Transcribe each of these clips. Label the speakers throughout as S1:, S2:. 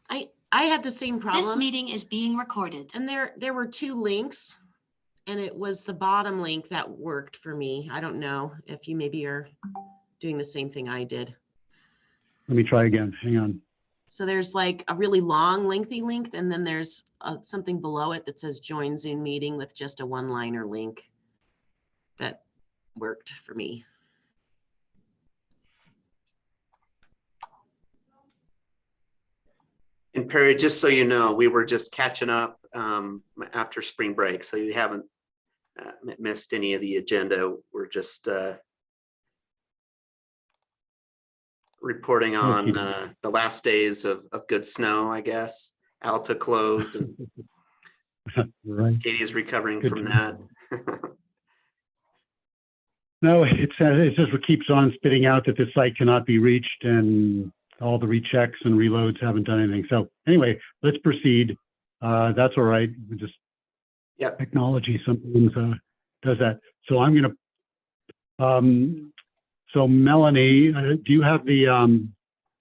S1: I had the same problem.
S2: This meeting is being recorded.
S1: And there were 2 links, and it was the bottom link that worked for me. I don't know if you maybe are doing the same thing I did.
S3: Let me try again. Hang on.
S1: So there's like a really long, lengthy link, and then there's something below it that says join Zoom meeting with just a one-liner link. That worked for me.
S4: And Perry, just so you know, we were just catching up after spring break, so you haven't missed any of the agenda. We're just reporting on the last days of good snow, I guess. Alta closed and
S3: Right.
S4: Katie is recovering
S3: Good
S4: from
S3: to
S4: that.
S3: No, it just keeps on spitting out that the site cannot be reached, and all the rechecks and reloads haven't done anything. So anyway, let's proceed. That's all right. We just technology sometimes does that. So I'm going to. So Melanie, do you have the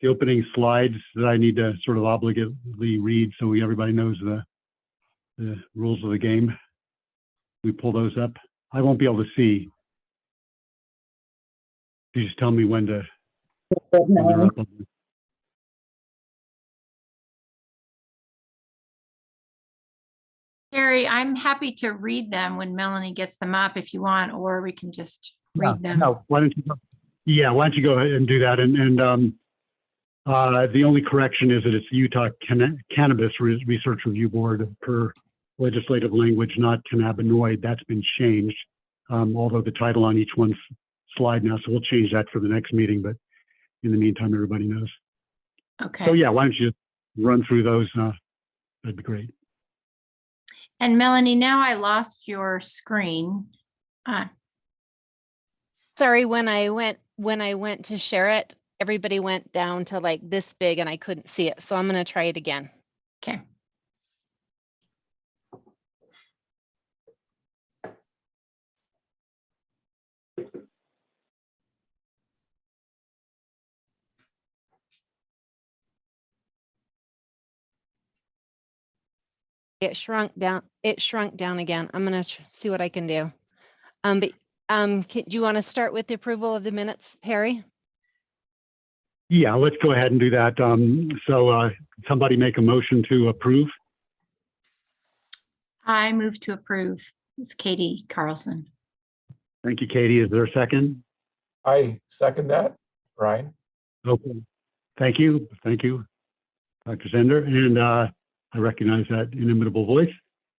S3: opening slides that I need to sort of obligately read so everybody knows the rules of the game? We pull those up. I won't be able to see. You just tell me when to.
S5: Carrie, I'm happy to read them when Melanie gets them up if you want, or we can just read them.
S3: No, why don't you go? Yeah, why don't you go ahead and do that? And the only correction is that it's the Utah Cannabis Research Review Board per legislative language, not cannabinoid. That's been changed, although the title on each one's slide now. So we'll change that for the next meeting. But in the meantime, everybody knows.
S5: Okay.
S3: So yeah, why don't you run through those? That'd be great.
S5: And Melanie, now I lost your screen.
S6: Sorry, when I went to share it, everybody went down to like this big and I couldn't see it. So I'm going to try it again.
S5: Okay.
S6: It shrunk down. It shrunk down again. I'm going to see what I can do. Do you want to start with the approval of the minutes, Perry?
S3: Yeah, let's go ahead and do that. So somebody make a motion to approve.
S5: I move to approve. It's Katie Carlson.
S3: Thank you, Katie. Is there a second?
S7: I second that, Brian.
S3: Okay. Thank you. Thank you, Dr. Zender. And I recognize that inimitable voice.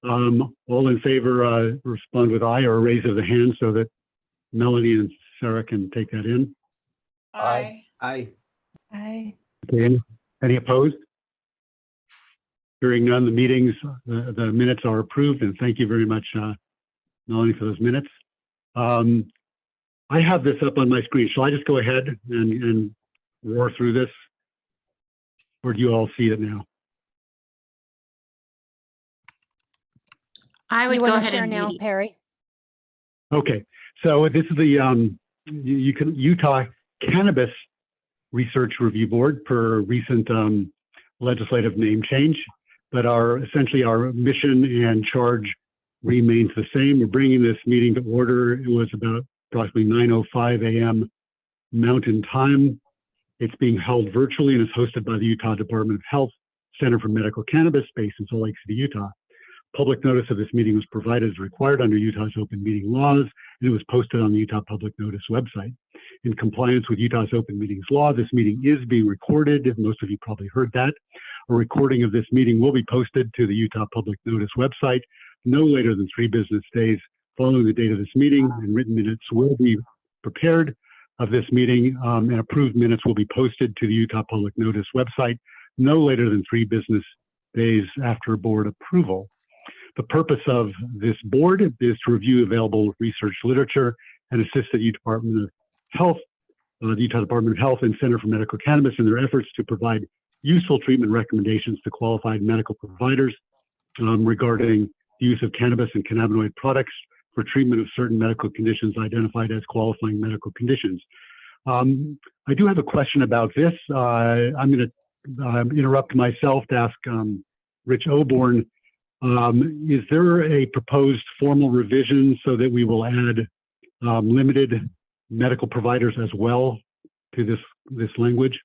S3: All in favor, respond with aye or a raise of the hand so that Melanie and Sarah can take that in.
S7: Aye.
S8: Aye.
S5: Aye.
S3: Okay. Any opposed? Hearing none, the minutes are approved, and thank you very much, Melanie, for those minutes. I have this up on my screen. Shall I just go ahead and roar through this? Or do you all see it now?
S5: I would
S6: You
S5: go
S6: wanna
S5: ahead
S6: share
S5: and
S6: now,
S5: read it.
S6: Perry.
S3: Okay, so this is the Utah Cannabis Research Review Board per recent legislative name change, but essentially our mission and charge remains the same. We're bringing this meeting to order. It was about approximately 9:05 a.m. Mountain Time. It's being held virtually and is hosted by the Utah Department of Health Center for Medical Cannabis based in Salt Lake City, Utah. Public notice of this meeting was provided as required under Utah's open meeting laws, and it was posted on the Utah Public Notice website. In compliance with Utah's open meetings law, this meeting is being recorded. Most of you probably heard that. A recording of this meeting will be posted to the Utah Public Notice website no later than 3 business days following the date of this meeting, and written minutes will be prepared of this meeting, and approved minutes will be posted to the Utah Public Notice website no later than 3 business days after board approval. The purpose of this board is to review available research literature and assist the Utah Department of Health, and Center for Medical Cannabis in their efforts to provide useful treatment recommendations to qualified medical providers regarding the use of cannabis and cannabinoid products for treatment of certain medical conditions identified as qualifying medical conditions. I do have a question about this. I'm going to interrupt myself to ask Rich Oborn, is there a proposed formal revision so that we will add limited medical providers as well to this language?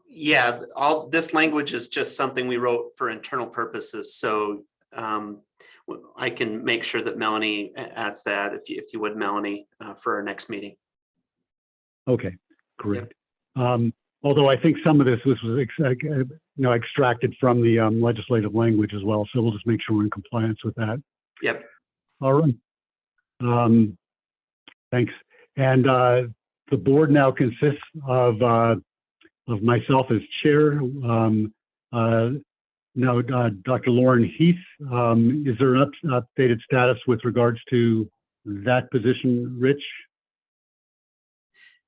S4: Yeah, all this language is just something we wrote for internal purposes. So I can make sure that Melanie adds that if you would, Melanie, for our next meeting.
S3: Okay, great. Although I think some of this was extracted from the legislative language as well. So we'll just make sure we're in compliance with that.
S4: Yep.
S3: All right. Thanks. And the board now consists of myself as chair. Now, Dr. Lauren Heath, is there an updated status with regards to that position, Rich?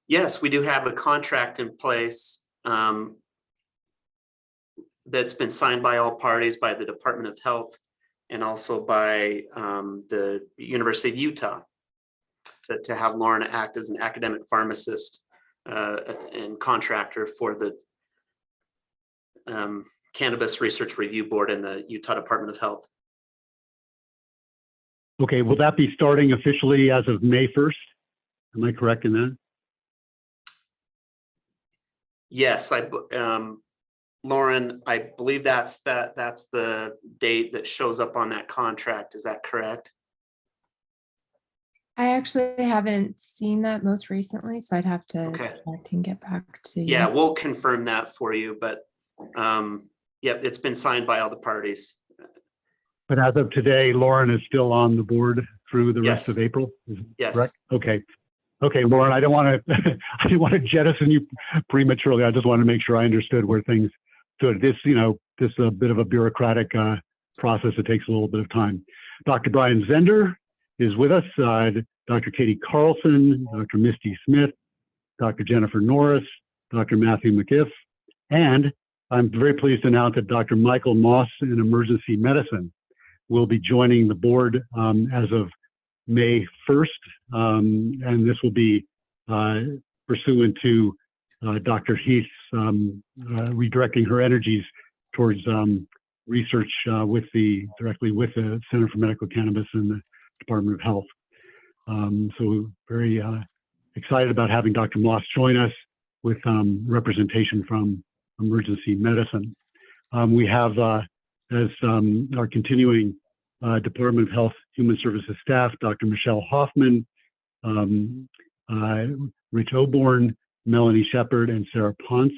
S4: Yes, we do have a contract in place that's been signed by all parties, by the Department of Health and also by the University of Utah to have Lauren act as an academic pharmacist and contractor for the Cannabis Research Review Board and the Utah Department of Health.
S3: Okay, will that be starting officially as of May 1st? Am I correct in that?
S4: Yes, Lauren, I believe that's the date that shows up on that contract. Is that correct?
S8: I actually haven't seen that most recently, so I'd have to check and get back to you.
S4: Yeah, we'll confirm that for you, but yep, it's been signed by all the parties.
S3: But as of today, Lauren is still on the board through the rest of April?
S4: Yes.
S3: Correct? Okay. Okay, Lauren, I didn't want to jettison you prematurely. I just wanted to make sure I understood where things stood. This is a bit of a bureaucratic process. It takes a little bit of time. Dr. Brian Zender is with us. Dr. Katie Carlson, Dr. Misty Smith, Dr. Jennifer Norris, Dr. Matthew McIff, and I'm very pleased to announce that Dr. Michael Moss in emergency medicine will be joining the board as of May 1st, and this will be pursuant to Dr. Heath's redirecting her energies towards research directly with the Center for Medical Cannabis and the Department of Health. So very excited about having Dr. Moss join us with representation from emergency medicine. We have as our continuing Department of Health Human Services staff, Dr. Michelle Hoffman, Rich Oborn, Melanie Shepard, and Sarah Ponce.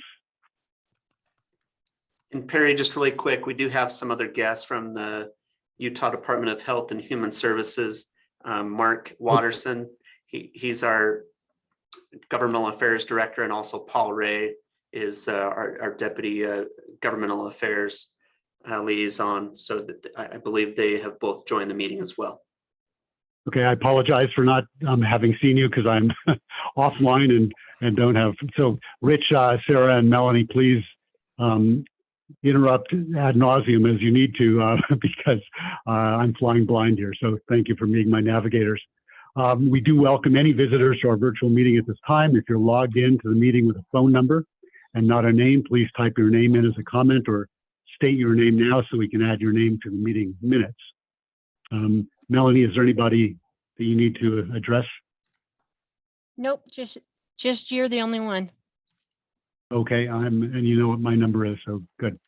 S4: And Perry, just really quick, we do have some other guests from the Utah Department of Health and Human Services. Mark Watterson, he's our Governmental Affairs Director, and also Paul Ray is our Deputy Governmental Affairs liaison. So that I believe they have both joined the meeting as well.
S3: Okay, I apologize for not having seen you because I'm offline and don't have. So Rich, Sarah, and Melanie, please interrupt ad nauseum as you need to because I'm flying blind here. So thank you for being my navigators. We do welcome any visitors to our virtual meeting at this time. If you're logged into the meeting with a phone number and not a name, please type your name in as a comment or state your name now so we can add your name to the meeting minutes. Melanie, is there anybody that you need to address?
S6: Nope, just you're the only one.
S3: Okay, and you know what my number is, so good.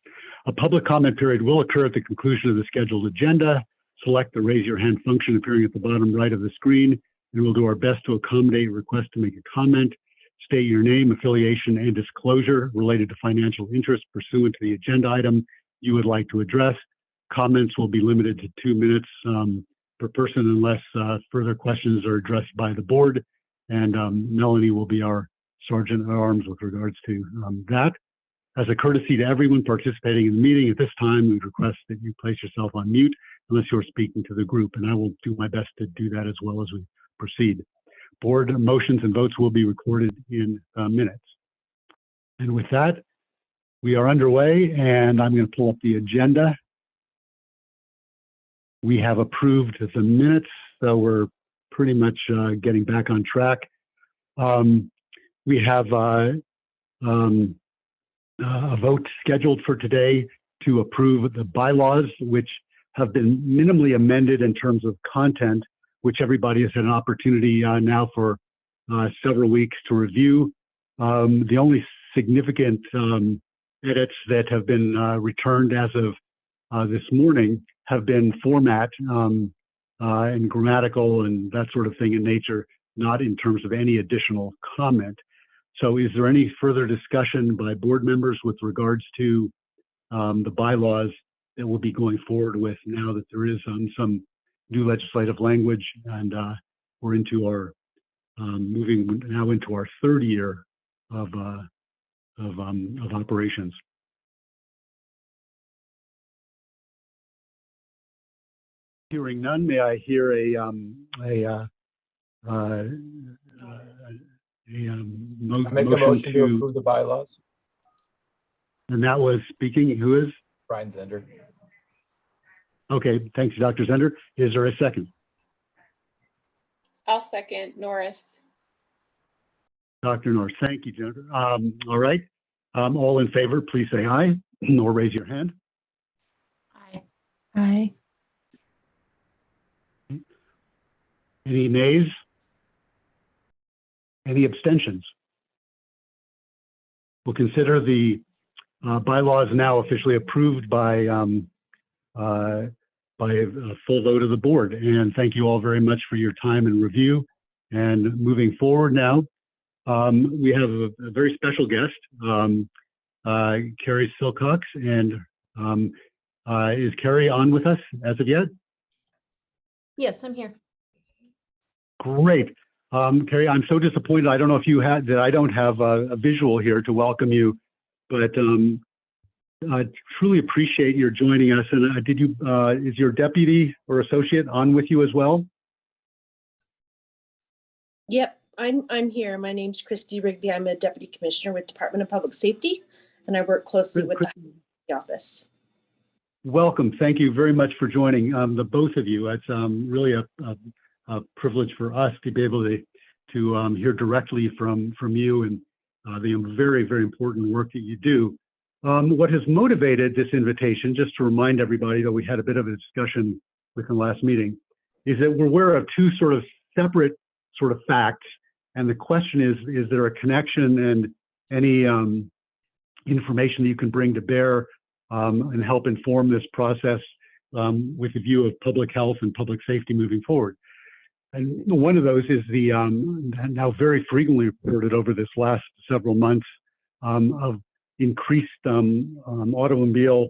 S3: A public comment period will occur at the conclusion of the scheduled agenda. Select the raise your hand function appearing at the bottom right of the screen, and we'll do our best to accommodate a request to make a comment. State your name, affiliation, and disclosure related to financial interest pursuant to the agenda item you would like to address. Comments will be limited to 2 minutes per person unless further questions are addressed by the board. And Melanie will be our sergeant at arms with regards to that. As a courtesy to everyone participating in the meeting at this time, we request that you place yourself on mute unless you're speaking to the group, and I will do my best to do that as well as we proceed. Board motions and votes will be recorded in minutes. And with that, we are underway, and I'm going to pull up the agenda. We have approved the minutes, so we're pretty much getting back on track. We have a vote scheduled for today to approve the bylaws, which have been minimally amended in terms of content, which everybody has had an opportunity now for several weeks to review. The only significant edits that have been returned as of this morning have been format and grammatical and that sort of thing in nature, not in terms of any additional comment. So is there any further discussion by board members with regards to the bylaws that we'll be going forward with now that there is some new legislative language, and we're into our moving now into our third year of operations? Hearing none, may I hear a
S7: Make a motion to approve the bylaws.
S3: And that was speaking, who is?
S7: Brian Zender.
S3: Okay, thanks, Dr. Zender. Is there a second?
S9: I'll second Norris.
S3: Dr. Norris, thank you, Jennifer. All right, all in favor, please say aye or raise your hand.
S5: Aye.
S8: Aye.
S3: Any nays? Any abstentions? We'll consider the bylaws now officially approved by a full vote of the board. And thank you all very much for your time and review. And moving forward now, we have a very special guest, Carrie Silcox. And is Carrie on with us as of yet?
S10: Yes, I'm here.
S3: Great. Carrie, I'm so disappointed. I don't know if you had that. I don't have a visual here to welcome you, but I truly appreciate your joining us. And did you, is your deputy or associate on with you as well?
S10: Yep, I'm here. My name's Christy Rigby. I'm a deputy commissioner with Department of Public Safety, and I work closely with the office.
S3: Welcome. Thank you very much for joining the both of you. It's really a privilege for us to be able to hear directly from you and the very, very important work that you do. What has motivated this invitation, just to remind everybody that we had a bit of a discussion within the last meeting, is that we're aware of two sort of separate sort of facts. And the question is there a connection and any information that you can bring to bear and help inform this process with the view of public health and public safety moving forward? And one of those is the now very frequently reported over this last several months of increased automobile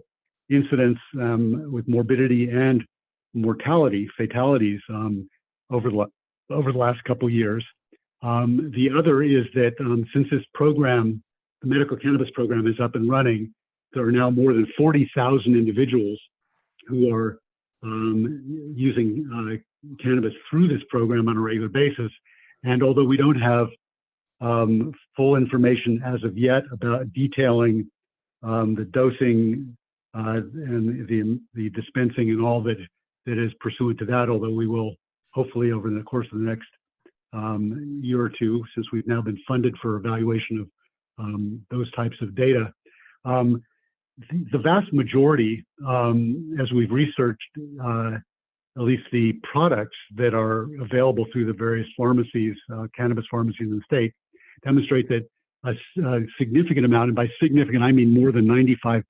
S3: incidents with morbidity and mortality, fatalities over the last couple of years. The other is that since this program, the medical cannabis program, is up and running, there are now more than 40,000 individuals who are using cannabis through this program on a regular basis. And although we don't have full information as of yet about detailing the dosing and the dispensing and all that is pursuant to that, although we will hopefully over the course of the next year or two, since we've now been funded for evaluation of those types of data. The vast majority, as we've researched, at least the products that are available through the various pharmacies, cannabis pharmacies in the state, demonstrate that a significant amount, and by significant, I mean more than 95%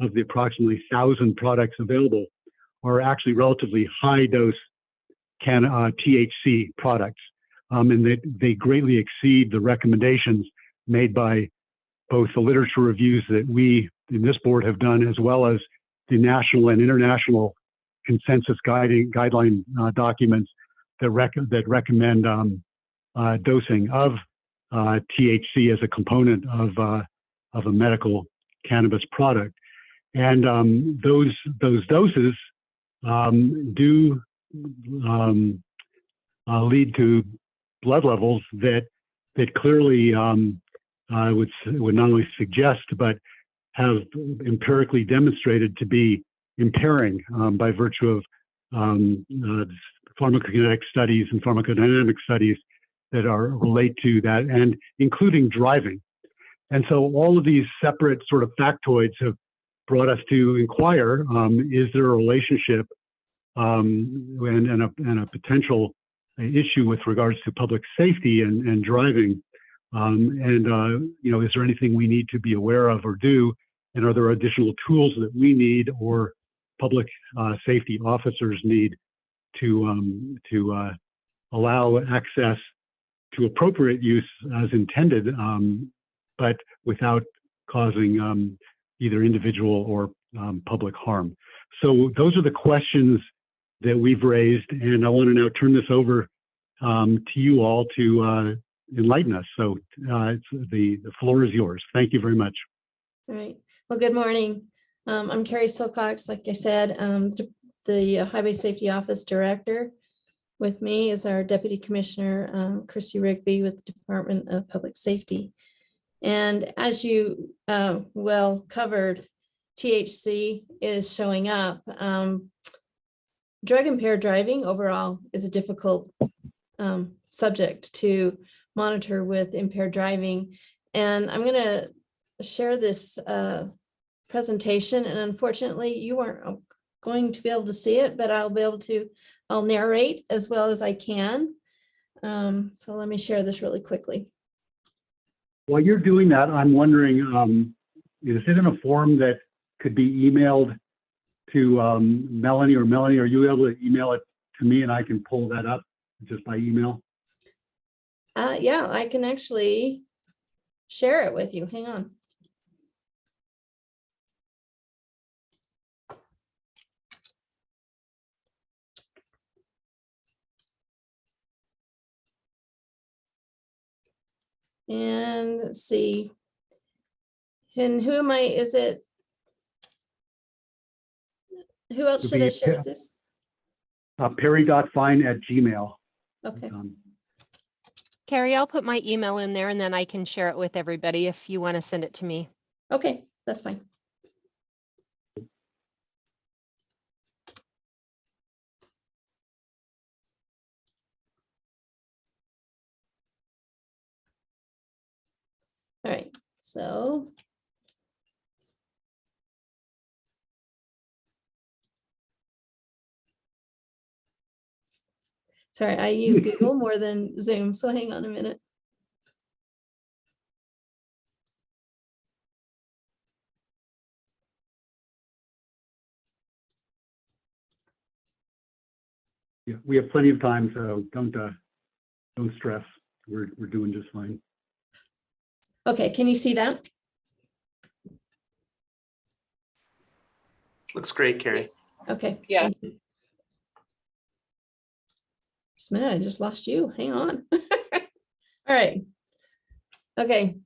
S3: of the approximately 1,000 products available are actually relatively high dose THC products. And they greatly exceed the recommendations made by both the literature reviews that we in this board have done, as well as the national and international consensus guideline documents that recommend dosing of THC as a component of a medical cannabis product. And those doses do lead to blood levels that clearly would not only suggest, but have empirically demonstrated to be impairing by virtue of pharmacokinetic studies and pharmacodynamic studies that relate to that, and including driving. And so all of these separate sort of factoids have brought us to inquire, is there a relationship and a potential issue with regards to public safety and driving? Is there anything we need to be aware of or do? And are there additional tools that we need or public safety officers need to allow access to appropriate use as intended, but without causing either individual or public harm? So those are the questions that we've raised, and I want to now turn this over to you all to enlighten us. So the floor is yours. Thank you very much.
S9: All right. Well, good morning. I'm Carrie Silcox, like I said, the Highway Safety Office Director. With me is our Deputy Commissioner, Christy Rigby with the Department of Public Safety. And as you well covered, THC is showing up. Drug impaired driving overall is a difficult subject to monitor with impaired driving. And I'm going to share this presentation, and unfortunately you aren't going to be able to see it, but I'll narrate as well as I can. So let me share this really quickly.
S3: While you're doing that, I'm wondering, is it in a form that could be emailed to Melanie, or Melanie, are you able to email it to me and I can pull that up just by email?
S9: Yeah, I can actually share it with you. Hang on. And let's see. And who am I? Is it? Who else should I share with this?
S3: Perry.fine@gmail.
S9: Okay.
S6: Carrie, I'll put my email in there and then I can share it with everybody if you want to send it to me.
S9: Okay, that's fine. All right, so. Sorry, I use Google more than Zoom, so hang on a minute.
S3: Yeah, we have plenty of time, so don't stress. We're doing just fine.
S9: Okay, can you see that?
S4: Looks great, Carrie.
S9: Okay.
S2: Yeah.
S9: Just a minute, I just lost you. Hang on. All right. Okay.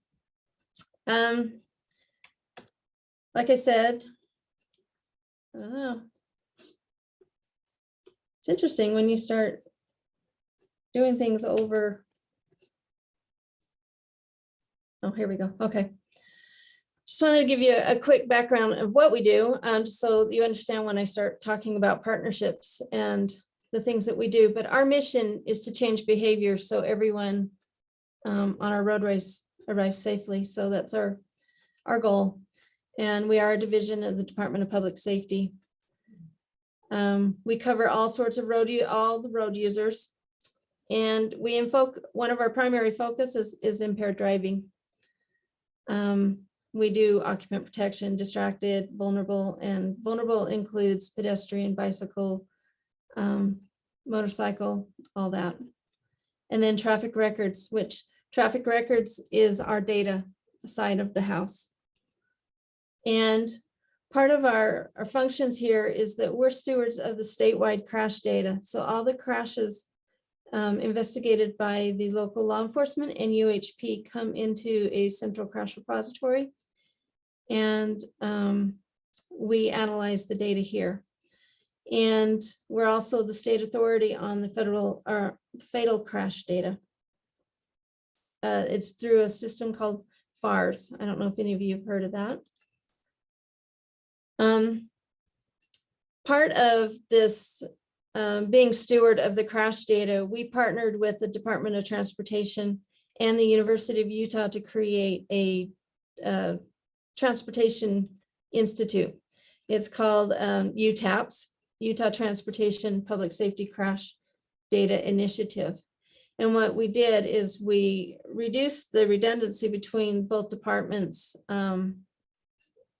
S9: Like I said, it's interesting when you start doing things over. Oh, here we go. Okay. Just wanted to give you a quick background of what we do, just so you understand when I start talking about partnerships and the things that we do. But our mission is to change behavior so everyone on our roadways arrives safely. So that's our goal. And we are a division of the Department of Public Safety. We cover all sorts of all the road users. And one of our primary focuses is impaired driving. We do occupant protection, distracted, vulnerable, and vulnerable includes pedestrian, bicycle, motorcycle, all that. And then traffic records, which traffic records is our data side of the house. And part of our functions here is that we're stewards of the statewide crash data. So all the crashes investigated by the local law enforcement and UHP come into a central crash repository. And we analyze the data here. And we're also the state authority on the federal fatal crash data. It's through a system called FARS. I don't know if any of you have heard of that. Part of this being steward of the crash data, we partnered with the Department of Transportation and the University of Utah to create a Transportation Institute. It's called UTAPS, Utah Transportation Public Safety Crash Data Initiative. And what we did is we reduced the redundancy between both departments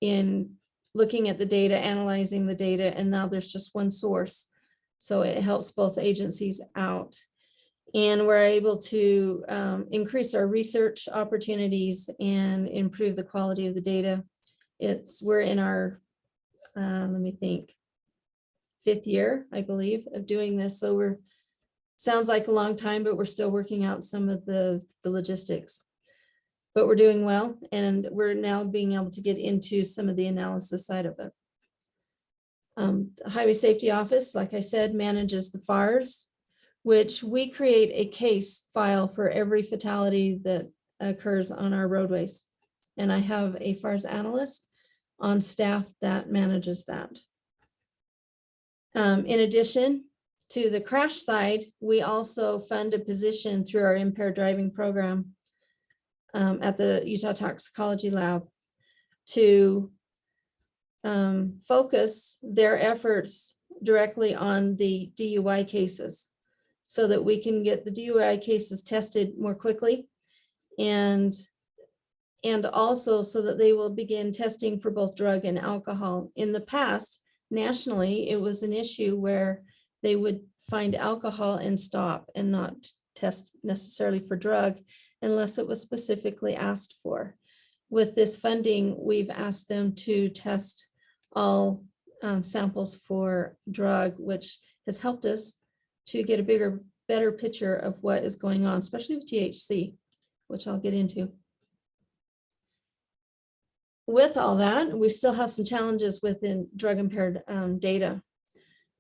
S9: in looking at the data, analyzing the data, and now there's just one source. So it helps both agencies out. And we're able to increase our research opportunities and improve the quality of the data. We're in our, let me think, 5th year, I believe, of doing this. So sounds like a long time, but we're still working out some of the logistics. But we're doing well, and we're now being able to get into some of the analysis side of it. The Highway Safety Office, like I said, manages the FARs, which we create a case file for every fatality that occurs on our roadways. And I have a FARs analyst on staff that manages that. In addition to the crash side, we also fund a position through our impaired driving program at the Utah Toxicology Lab to focus their efforts directly on the DUI cases so that we can get the DUI cases tested more quickly, and also so that they will begin testing for both drug and alcohol. In the past, nationally, it was an issue where they would find alcohol and stop and not test necessarily for drug unless it was specifically asked for. With this funding, we've asked them to test all samples for drug, which has helped us to get a better picture of what is going on, especially with THC, which I'll get into. With all that, we still have some challenges within drug impaired data.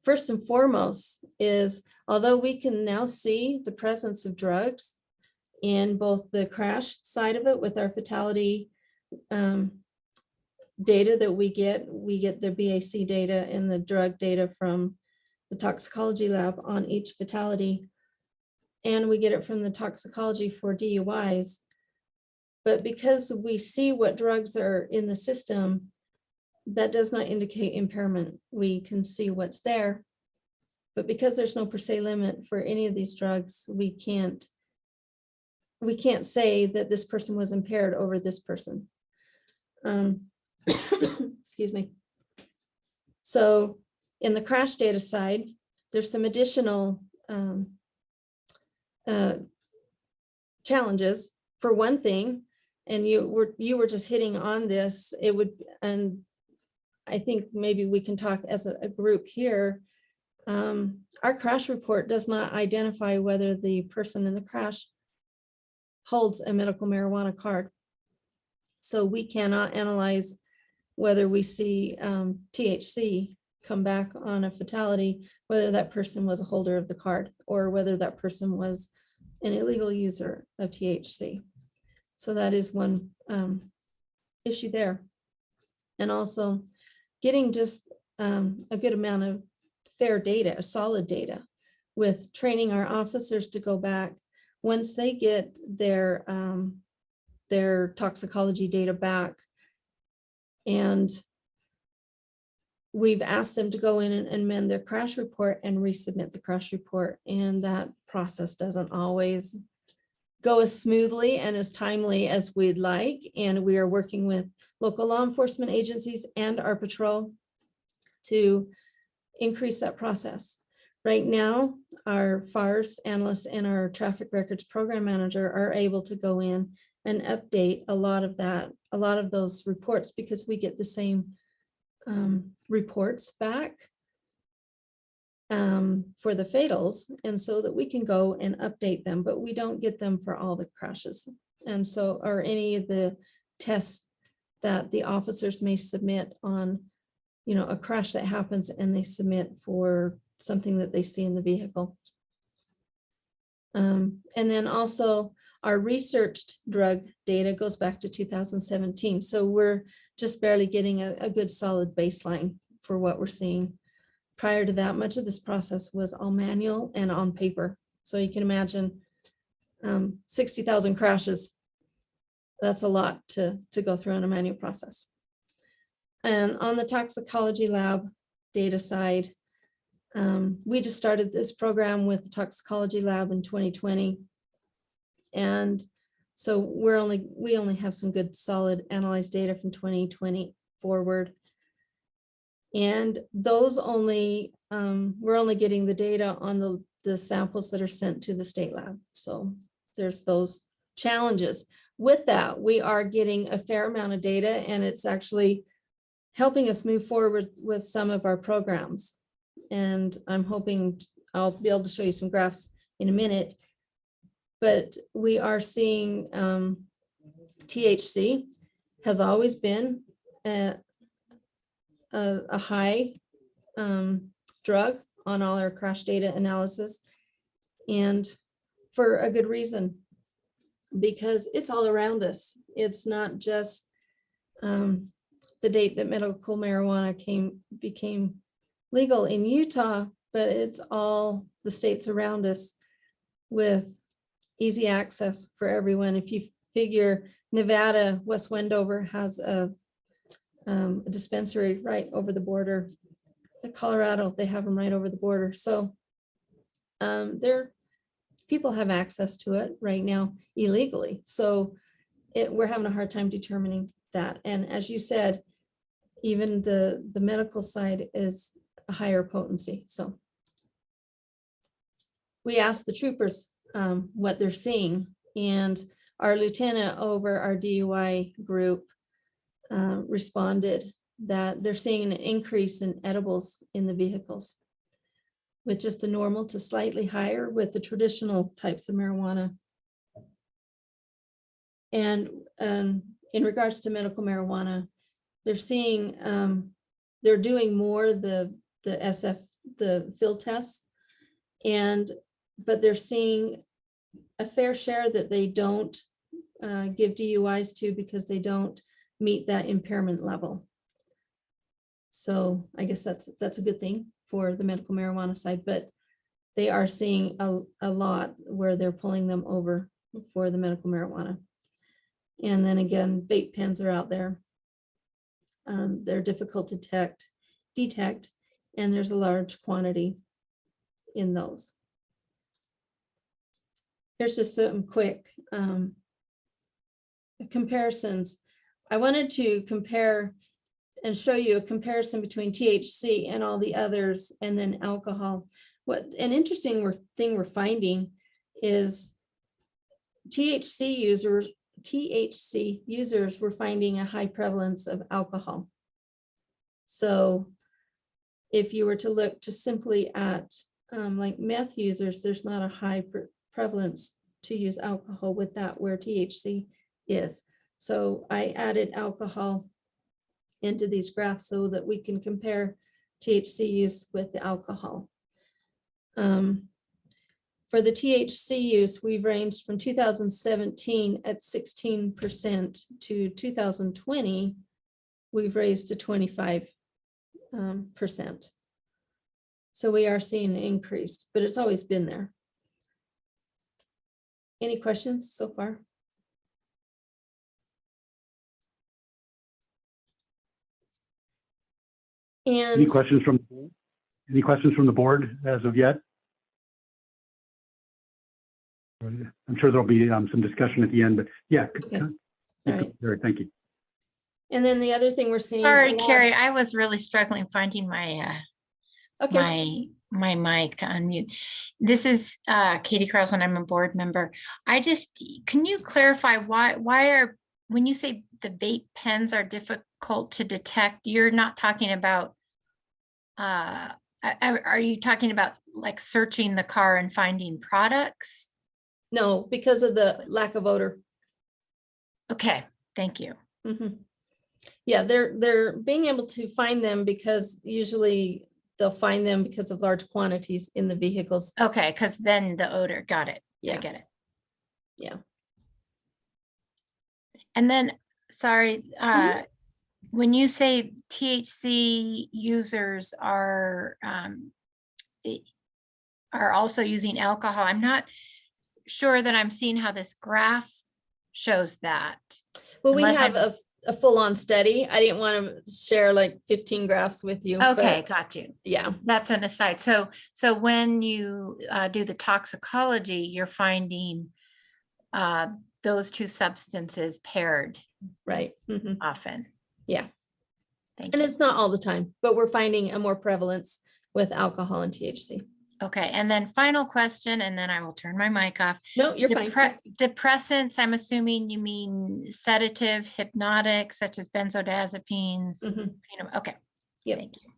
S9: First and foremost is, although we can now see the presence of drugs in both the crash side of it with our fatality data that we get the BAC data and the drug data from the toxicology lab on each fatality, and we get it from the toxicology for DUIs. But because we see what drugs are in the system, that does not indicate impairment. We can see what's there, but because there's no per se limit for any of these drugs, we can't say that this person was impaired over this person. Excuse me. So in the crash data side, there's some additional challenges. For one thing, and you were just hitting on this, and I think maybe we can talk as a group here. Our crash report does not identify whether the person in the crash holds a medical marijuana card. So we cannot analyze whether we see THC come back on a fatality, whether that person was a holder of the card or whether that person was an illegal user of THC. So that is one issue there. And also getting just a good amount of fair data, solid data, with training our officers to go back once they get their toxicology data back. And we've asked them to go in and amend their crash report and resubmit the crash report. And that process doesn't always go as smoothly and as timely as we'd like. And we are working with local law enforcement agencies and our patrol to increase that process. Right now, our FARS analysts and our traffic records program manager are able to go in and update a lot of those reports, because we get the same reports back for the fatals, and so that we can go and update them, but we don't get them for all the crashes. And so, or any of the tests that the officers may submit on, a crash that happens, and they submit for something that they see in the vehicle. And then also our researched drug data goes back to 2017. So we're just barely getting a good solid baseline for what we're seeing. Prior to that, much of this process was all manual and on paper. So you can imagine 60,000 crashes That's a lot to go through on a manual process. And on the toxicology lab data side, we just started this program with the toxicology lab in 2020. And so we only have some good solid analyzed data from 2020 forward. And those only, we're only getting the data on the samples that are sent to the state lab. So there's those challenges. With that, we are getting a fair amount of data, and it's actually helping us move forward with some of our programs. And I'm hoping I'll be able to show you some graphs in a minute, but we are seeing THC has always been a high drug on all our crash data analysis, and for a good reason, because it's all around us. It's not just the date that medical marijuana became legal in Utah, but it's all the states around us with easy access for everyone. If you figure Nevada, West Wendover has a dispensary right over the border. Colorado, they have them right over the border. So people have access to it right now illegally. So we're having a hard time determining that. And as you said, even the medical side is a higher potency. So we asked the troopers what they're seeing, and our lieutenant over our DUI group responded that they're seeing an increase in edibles in the vehicles, with just a normal to slightly higher with the traditional types of marijuana. And in regards to medical marijuana, they're seeing, they're doing more the field tests, but they're seeing a fair share that they don't give DUIs to because they don't meet that impairment level. So I guess that's a good thing for the medical marijuana side, but they are seeing a lot where they're pulling them over for the medical marijuana. And then again, vape pens are out there. They're difficult to detect, and there's a large quantity in those. Here's just some quick comparisons. I wanted to compare and show you a comparison between THC and all the others, and then alcohol. What an interesting thing we're finding is THC users were finding a high prevalence of alcohol. So if you were to look just simply at like meth users, there's not a high prevalence to use alcohol with that where THC is. So I added alcohol into these graphs so that we can compare THC use with the alcohol. For the THC use, we've ranged from 2017 at 16% to 2020, we've raised to 25%. So we are seeing an increase, but it's always been there. Any questions so far? And
S3: Any questions from the board as of yet? I'm sure there'll be some discussion at the end, but yeah.
S9: Okay. All right.
S3: Thank you.
S9: And then the other thing we're seeing.
S5: Sorry, Carrie, I was really struggling finding my my mic to unmute. This is Katie Carlson. I'm a board member. Can you clarify why when you say the vape pens are difficult to detect, you're not talking about, are you talking about like searching the car and finding products?
S9: No, because of the lack of odor.
S5: Okay, thank you.
S9: Mm-hmm. Yeah, they're being able to find them because usually they'll find them because of large quantities in the vehicles.
S5: Okay, because then the odor, got it.
S9: Yeah.
S5: I get it.
S9: Yeah.
S5: And then, sorry, when you say THC users are also using alcohol, I'm not sure that I'm seeing how this graph shows that.
S9: Well, we
S5: Unless
S9: have
S5: I'm-
S9: a full-on study. I didn't want to share like 15 graphs with you.
S5: Okay,
S9: but
S5: got you.
S9: yeah.
S5: That's an aside. So when you do the toxicology, you're finding those two substances paired
S9: Right. Mhm.
S5: often.
S9: Yeah.
S5: Thank
S9: And
S5: you.
S9: it's not all the time, but we're finding a more prevalence with alcohol and THC.
S5: Okay, and then final question, and then I will turn my mic off.
S9: No, you're fine.
S5: Depressants, I'm assuming you mean sedative, hypnotic, such as benzodiazepines.
S9: Mhm.
S5: Okay.
S9: Yep.
S5: Thank you.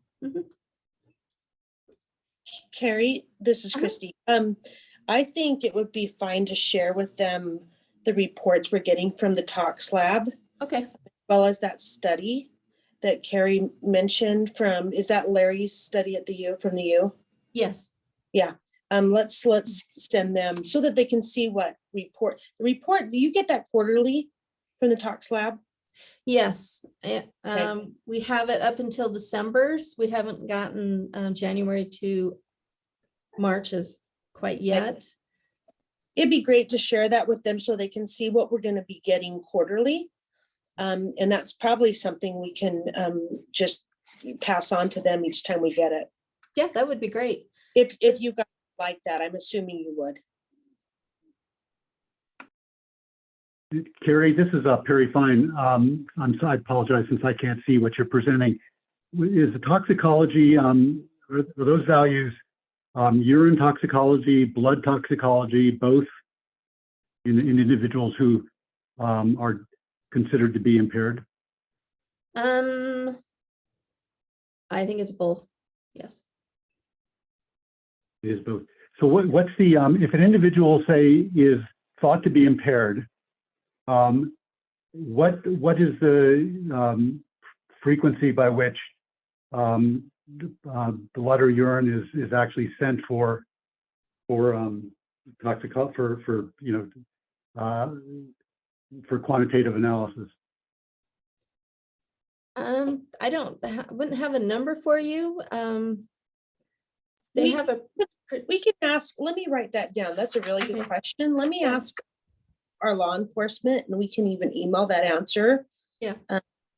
S10: Carrie, this is
S9: Uh-huh.
S10: Christy. I think it would be fine to share with them the reports we're getting from the tox lab,
S9: Okay.
S10: as well as that study that Carrie mentioned from, is that Larry's study at the U, from the U?
S9: Yes.
S10: Yeah. Let's send them so that they can see what report. The report, do you get that quarterly from the tox lab?
S9: Yes. We have it up until December's. We haven't gotten January to March's quite yet.
S10: It'd be great to share that with them so they can see what we're going to be getting quarterly. And that's probably something we can just pass on to them each time we get it.
S9: Yeah, that would be great.
S10: If you guys like that, I'm assuming you would.
S3: Carrie, this is Perry Fine. I apologize since I can't see what you're presenting. Is the toxicology, are those values urine toxicology, blood toxicology, both in individuals who are considered to be impaired?
S9: I think it's both. Yes.
S3: It is both. So what's the, if an individual, say, is thought to be impaired, what is the frequency by which blood or urine is actually sent for quantitative analysis?
S9: I wouldn't have a number for you. They have a.
S10: We can ask, let me write that down. That's a really good question. Let me ask our law enforcement and we can even email that answer.
S9: Yeah.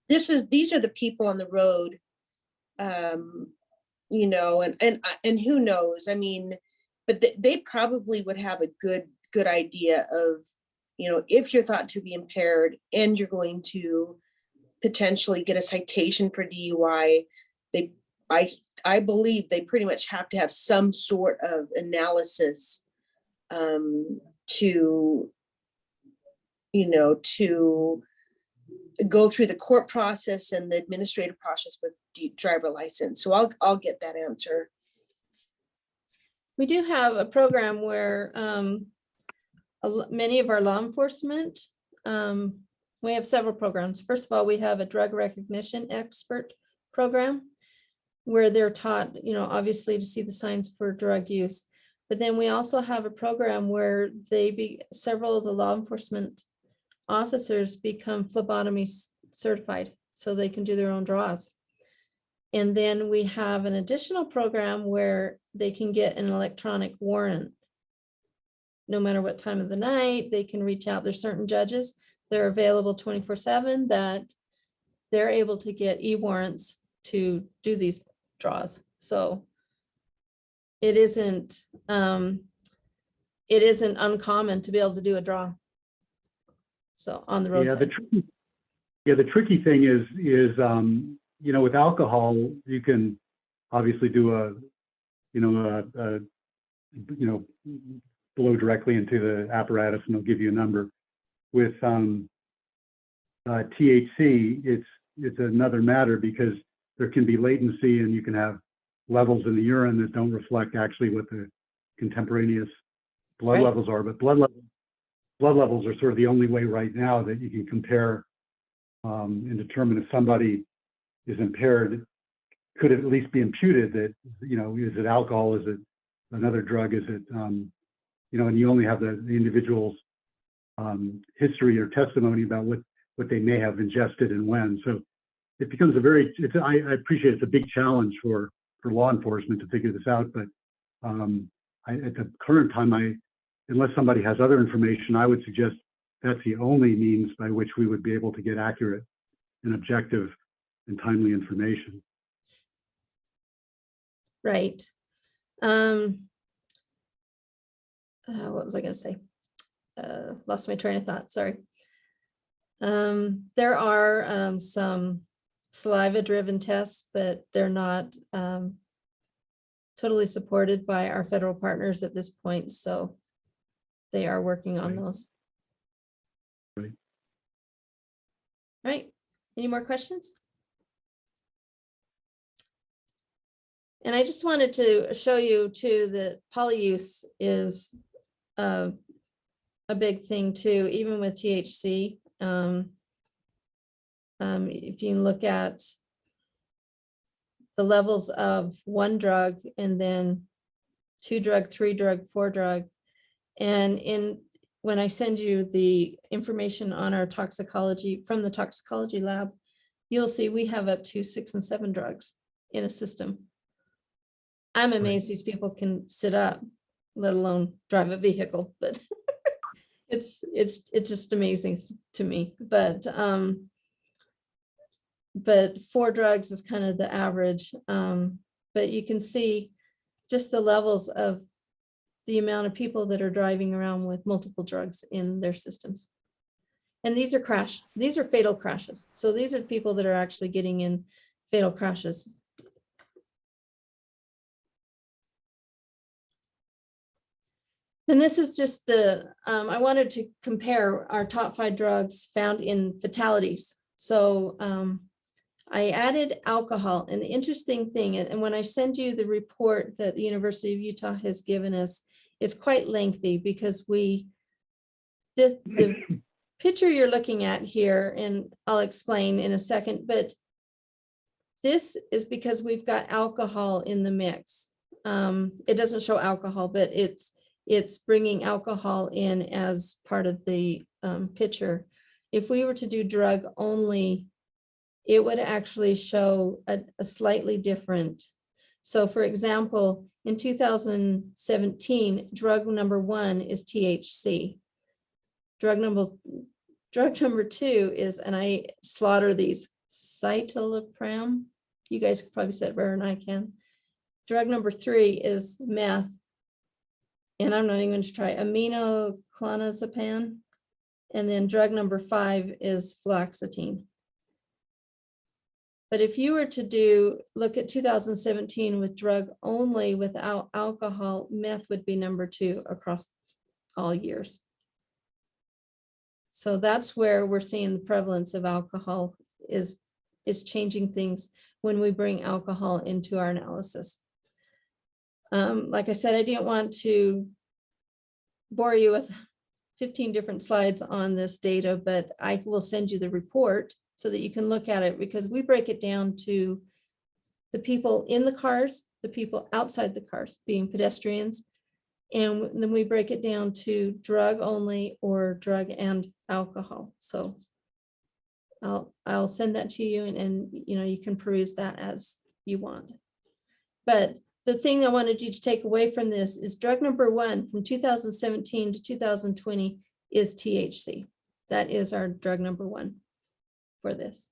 S10: These are the people on the road, you know, and who knows, I mean, but they probably would have a good idea of, you know, if you're thought to be impaired and you're going to potentially get a citation for DUI, I believe they pretty much have to have some sort of analysis to, you know, to go through the court process and the administrative process with driver license. So I'll get that answer.
S9: We do have a program where many of our law enforcement, we have several programs. First of all, we have a drug recognition expert program where they're taught, you know, obviously to see the signs for drug use. But then we also have a program where several of the law enforcement officers become phlebotomy certified so they can do their own draws. And then we have an additional program where they can get an electronic warrant. No matter what time of the night, they can reach out. There's certain judges, they're available 24/7 that they're able to get e-warrants to do these draws. So it isn't uncommon to be able to do a draw. So on the roadside.
S3: The tricky thing is you know, with alcohol, you can obviously do blow directly into the apparatus and it'll give you a number. With THC, it's another matter because there can be latency and you can have levels in the urine that don't reflect actually what the contemporaneous blood levels are. But blood levels are sort of the only way right now that you can compare and determine if somebody is impaired. Could it at least be imputed that, you know, is it alcohol? Is it another drug? Is it, you know, and you only have the individual's history or testimony about what they may have ingested and when. So it becomes a very, I appreciate it's a big challenge for law enforcement to figure this out. But at the current time, unless somebody has other information, I would suggest that's the only means by which we would be able to get accurate and objective and timely information.
S9: Right. What was I going to say? Lost my train of thought. Sorry. There are some saliva-driven tests, but they're not totally supported by our federal partners at this point. So they are working on those.
S3: Right.
S9: Right. Any more questions? And I just wanted to show you too that polyuse is a big thing too, even with THC. If you look at the levels of one drug and then 2 drug, 3 drug, 4 drug, and when I send you the information on our toxicology from the toxicology lab, you'll see we have up to 6 and 7 drugs in a system. I'm amazed these people can sit up, let alone drive a vehicle, but it's just amazing to me. But 4 drugs is kind of the average. But you can see just the levels of the amount of people that are driving around with multiple drugs in their systems. And these are fatal crashes. So these are people that are actually getting in fatal crashes. And this is just I wanted to compare our top 5 drugs found in fatalities. So I added alcohol, and the interesting thing, and when I send you the report that the University of Utah has given us, it's quite lengthy because the picture you're looking at here, and I'll explain in a second, but this is because we've got alcohol in the mix. It doesn't show alcohol, but it's bringing alcohol in as part of the picture. If we were to do drug only, it would actually show a slightly different. So for example, in 2017, drug number 1 is THC. Drug number 2 is, and I slaughter these, citalopram. You guys could probably say it better than I can. Drug number 3 is meth. And I'm not even going to try aminoclonazepam. And then drug number 5 is fluoxetine. But if you were to look at 2017 with drug only without alcohol, meth would be number 2 across all years. So that's where we're seeing the prevalence of alcohol is changing things when we bring alcohol into our analysis. Like I said, I didn't want to bore you with 15 different slides on this data, but I will send you the report so that you can look at it, because we break it down to the people in the cars, the people outside the cars, being pedestrians, and then we break it down to drug only or drug and alcohol. So I'll send that to you, and you can peruse that as you want. But the thing I wanted you to take away from this is drug number 1 from 2017 to 2020 is THC. That is our drug number 1 for this.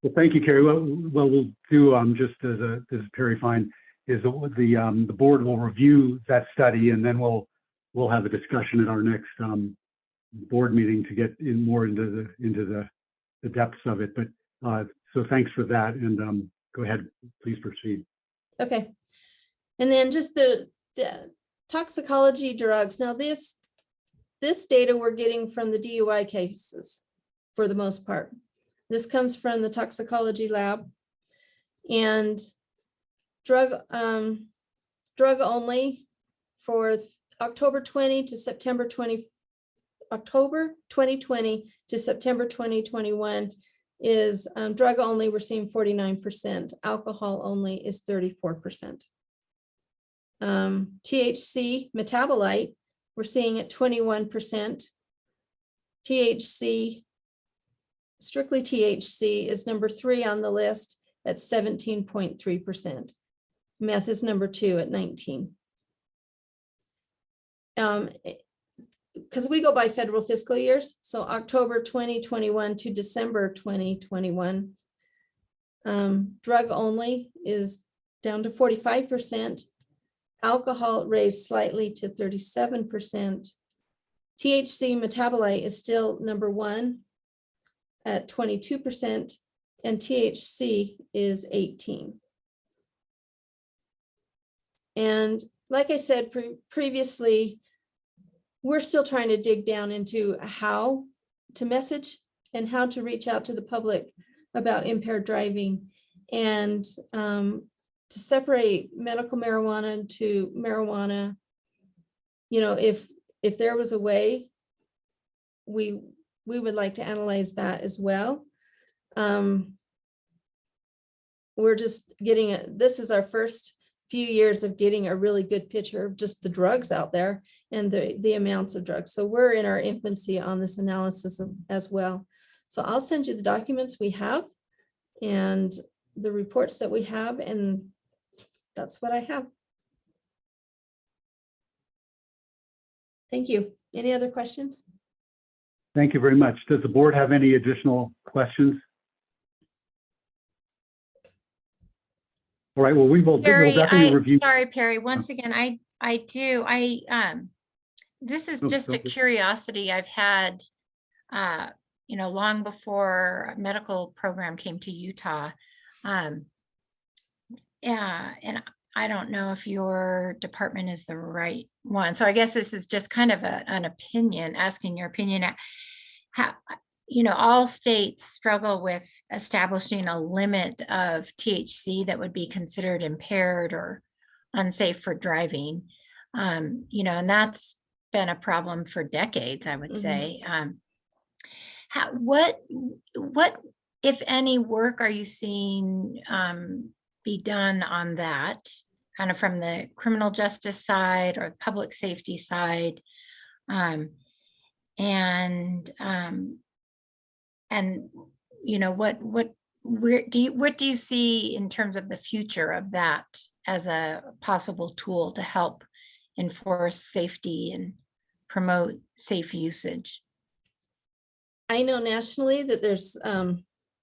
S3: Well, thank you, Carrie. What we'll do, just as Perry Fine, is the board will review that study, and then we'll have a discussion at our next board meeting to get more into the depths of it. But so thanks for that, and go ahead, please proceed.
S9: Okay, and then just the toxicology drugs. Now this data we're getting from the DUI cases for the most part. This comes from the toxicology lab, and drug only for October 2020 to September 2021 is drug only, we're seeing 49%. Alcohol only is 34%. THC metabolite, we're seeing at 21%. THC, strictly THC, is number 3 on the list at 17.3%. Meth is number 2 at 19. because we go by federal fiscal years, so October 2021 to December 2021. Drug only is down to 45%. Alcohol raised slightly to 37%. THC metabolite is still number one at 22%, and THC is 18%. And like I said previously, we're still trying to dig down into how to message and how to reach out to the public about impaired driving, and to separate medical marijuana to marijuana. You know, if there was a way, we would like to analyze that as well. We're just getting this is our first few years of getting a really good picture of just the drugs out there and the amounts of drugs. So we're in our infancy on this analysis as well. So I'll send you the documents we have and the reports that we have, and that's what I have. Thank you. Any other questions?
S3: Thank you very much. Does the board have any additional questions? All right, well, we'll definitely review.
S5: Sorry, Perry, once again, this is just a curiosity I've had, you know, long before a medical program came to Utah. Yeah, and I don't know if your department is the right one. So I guess this is just kind of an opinion, asking your opinion. How, you know, all states struggle with establishing a limit of THC that would be considered impaired or unsafe for driving. You know, and that's been a problem for decades, I would say. What, if any, work are you seeing be done on that, kind of from the criminal justice side or public safety side? And you know, what do you see in terms of the future of that as a possible tool to help enforce safety and promote safe usage?
S9: I know nationally that there's a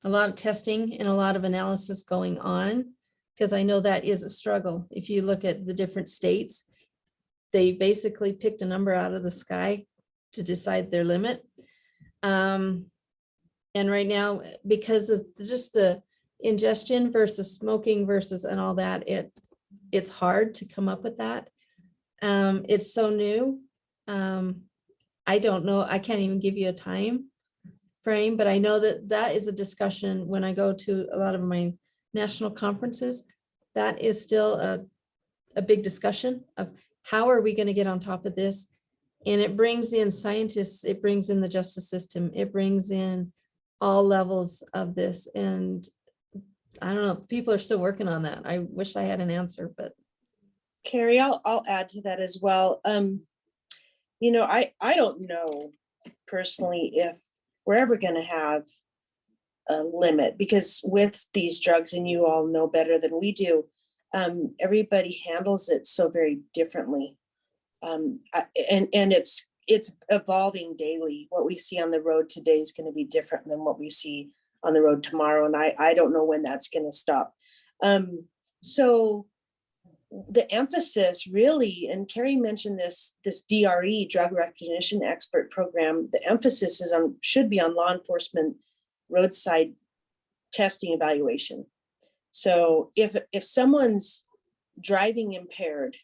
S9: lot of testing and a lot of analysis going on, because I know that is a struggle. If you look at the different states, they basically picked a number out of the sky to decide their limit. And right now, because of just the ingestion versus smoking versus and all that, it's hard to come up with that. It's so new. I don't know. I can't even give you a time frame, but I know that is a discussion when I go to a lot of my national conferences. That is still a big discussion of how are we going to get on top of this? And it brings in scientists, it brings in the justice system, it brings in all levels of this. And I don't know, people are still working on that. I wish I had an answer, but.
S10: Carrie, I'll add to that as well. You know, I don't know personally if we're ever going to have a limit, because with these drugs, and you all know better than we do, everybody handles it so very differently. And it's evolving daily. What we see on the road today is going to be different than what we see on the road tomorrow. And I don't know when that's going to stop. So the emphasis really, and Carrie mentioned this DRE, drug recognition expert program, the emphasis is should be on law enforcement roadside testing evaluation. So if someone's driving impaired,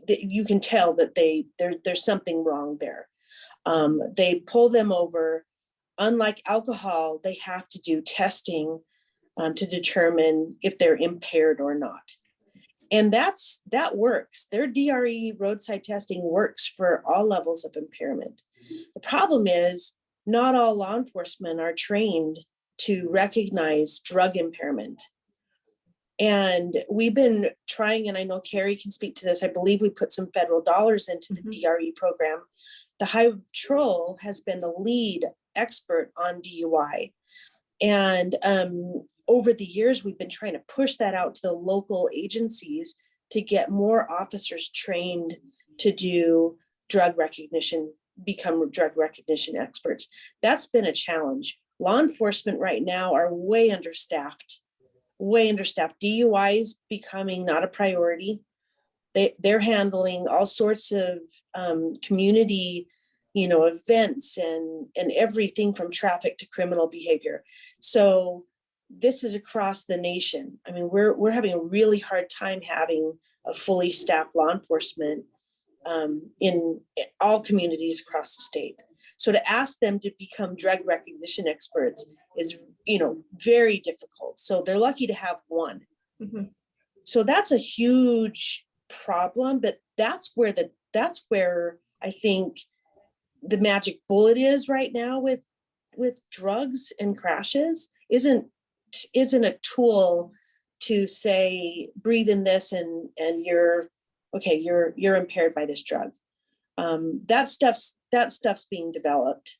S10: you can tell that there's something wrong there. They pull them over. Unlike alcohol, they have to do testing to determine if they're impaired or not. And that works. Their DRE roadside testing works for all levels of impairment. The problem is not all law enforcement are trained to recognize drug impairment. And we've been trying, and I know Carrie can speak to this, I believe we put some federal dollars into the DRE program. The Highway Patrol has been the lead expert on DUI. And over the years, we've been trying to push that out to the local agencies to get more officers trained to do drug recognition, become drug recognition experts. That's been a challenge. Law enforcement right now are way understaffed. DUIs becoming not a priority. They're handling all sorts of community, events and everything from traffic to criminal behavior. So this is across the nation. I mean, we're having a really hard time having a fully staffed law enforcement in all communities across the state. So to ask them to become drug recognition experts is, very difficult. So they're lucky to have one.
S9: Mm-hmm.
S10: So that's a huge problem, but that's where I think the magic bullet is right now with drugs and crashes isn't a tool to say breathe in this and you're okay, you're impaired by this drug. That stuff's being developed.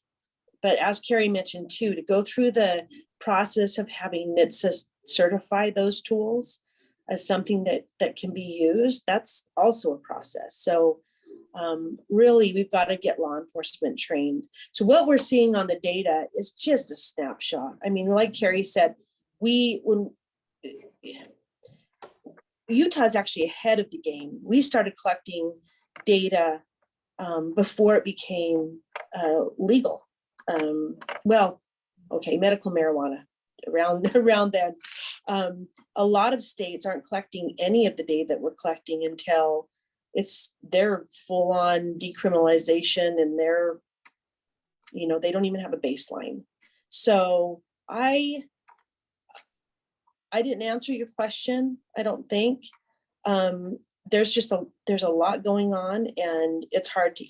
S10: But as Carrie mentioned too, to go through the process of having NHTSA certify those tools as something that can be used, that's also a process. So really, we've got to get law enforcement trained. So what we're seeing on the data is just a snapshot. I mean, like Carrie said, Utah's actually ahead of the game. We started collecting data before it became legal. Medical marijuana around then. A lot of states aren't collecting any of the data that we're collecting until they're full on decriminalization and they don't even have a baseline. So I didn't answer your question, I don't think. There's a lot going on, and it's hard to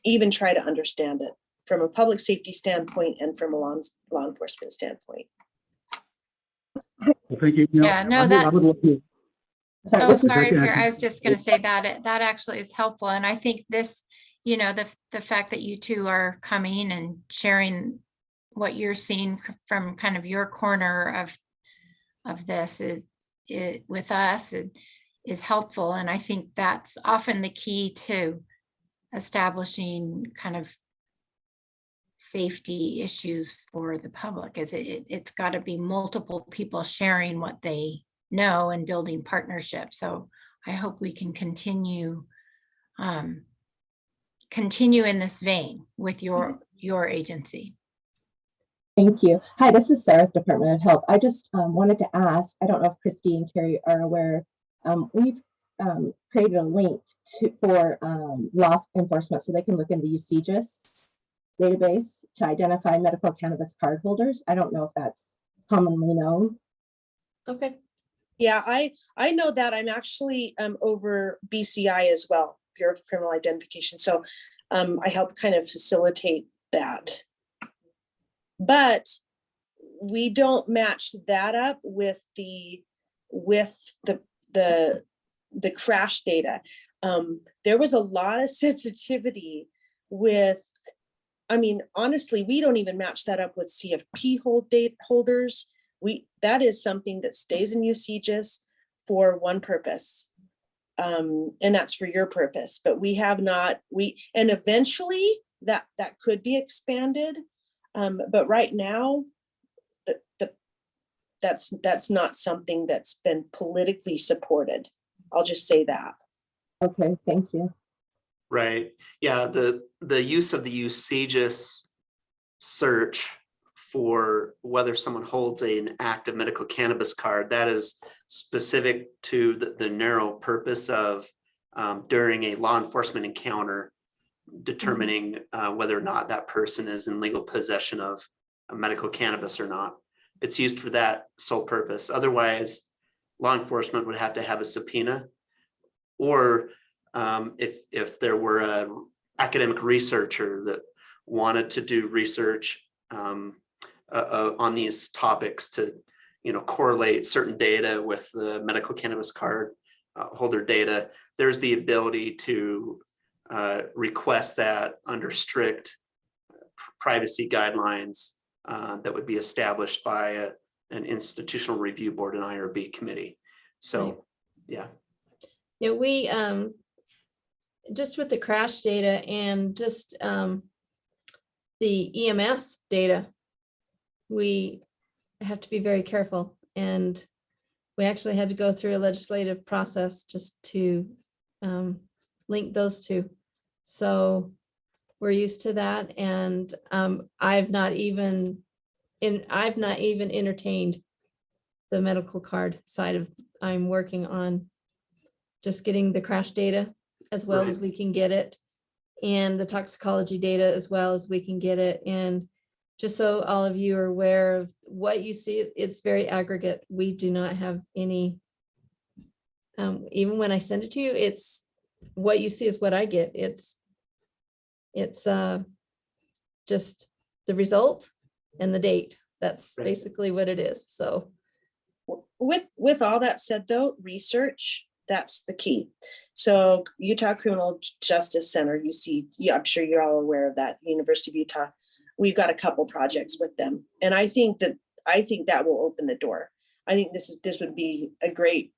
S10: even try to understand it from a public safety standpoint and from a law enforcement standpoint.
S3: Well, thank you.
S5: Yeah, no,
S3: I would love to.
S5: Oh, sorry, Pierre. I was just going to say that that actually is helpful. And I think this, the fact that you two are coming and sharing what you're seeing from kind of your corner of this with us is helpful. And I think that's often the key to establishing kind of safety issues for the public, is it's got to be multiple people sharing what they know and building partnerships. So I hope we can continue in this vein with your agency.
S11: Thank you. Hi, this is Sarah, Department of Health. I just wanted to ask, I don't know if Christy and Carrie are aware, we've created a link for law enforcement so they can look in the UCGIS database to identify medical cannabis card holders. I don't know if that's commonly known.
S9: Okay.
S10: Yeah, I know that. I'm actually over BCI as well, Bureau of Criminal Identification. So I help kind of facilitate that. But we don't match that up with the crash data. There was a lot of sensitivity with, honestly, we don't even match that up with CFP holders. That is something that stays in UCGIS for one purpose. And that's for your purpose, but we have not, and eventually that could be expanded. But right now, that's not something that's been politically supported. I'll just say that.
S11: Okay, thank you.
S4: Right. Yeah, the use of the UCGIS search for whether someone holds an active medical cannabis card, that is specific to the narrow purpose of during a law enforcement encounter, determining whether or not that person is in legal possession of a medical cannabis or not. It's used for that sole purpose. Otherwise, law enforcement would have to have a subpoena, or if there were an academic researcher that wanted to do research on these topics to, correlate certain data with the medical cannabis card holder data, there's the ability to request that under strict privacy guidelines that would be established by an institutional review board, an IRB committee. So, yeah.
S9: Yeah, we just with the crash data and just the EMS data, we have to be very careful. And we actually had to go through a legislative process just to link those two. So we're used to that. And I've not even entertained the medical card side of, I'm working on just getting the crash data as well as we can get it, and the toxicology data as well as we can get it. And just so all of you are aware of what you see, it's very aggregate. We do not have any, even when I send it to you, it's what you see is what I get. It's just the result and the date. That's basically what it is. So
S10: with all that said though, research, that's the key. So Utah Criminal Justice Center, you see, I'm sure you're all aware of that, University of Utah. We've got a couple projects with them. And I think that will open the door. I think this would be a great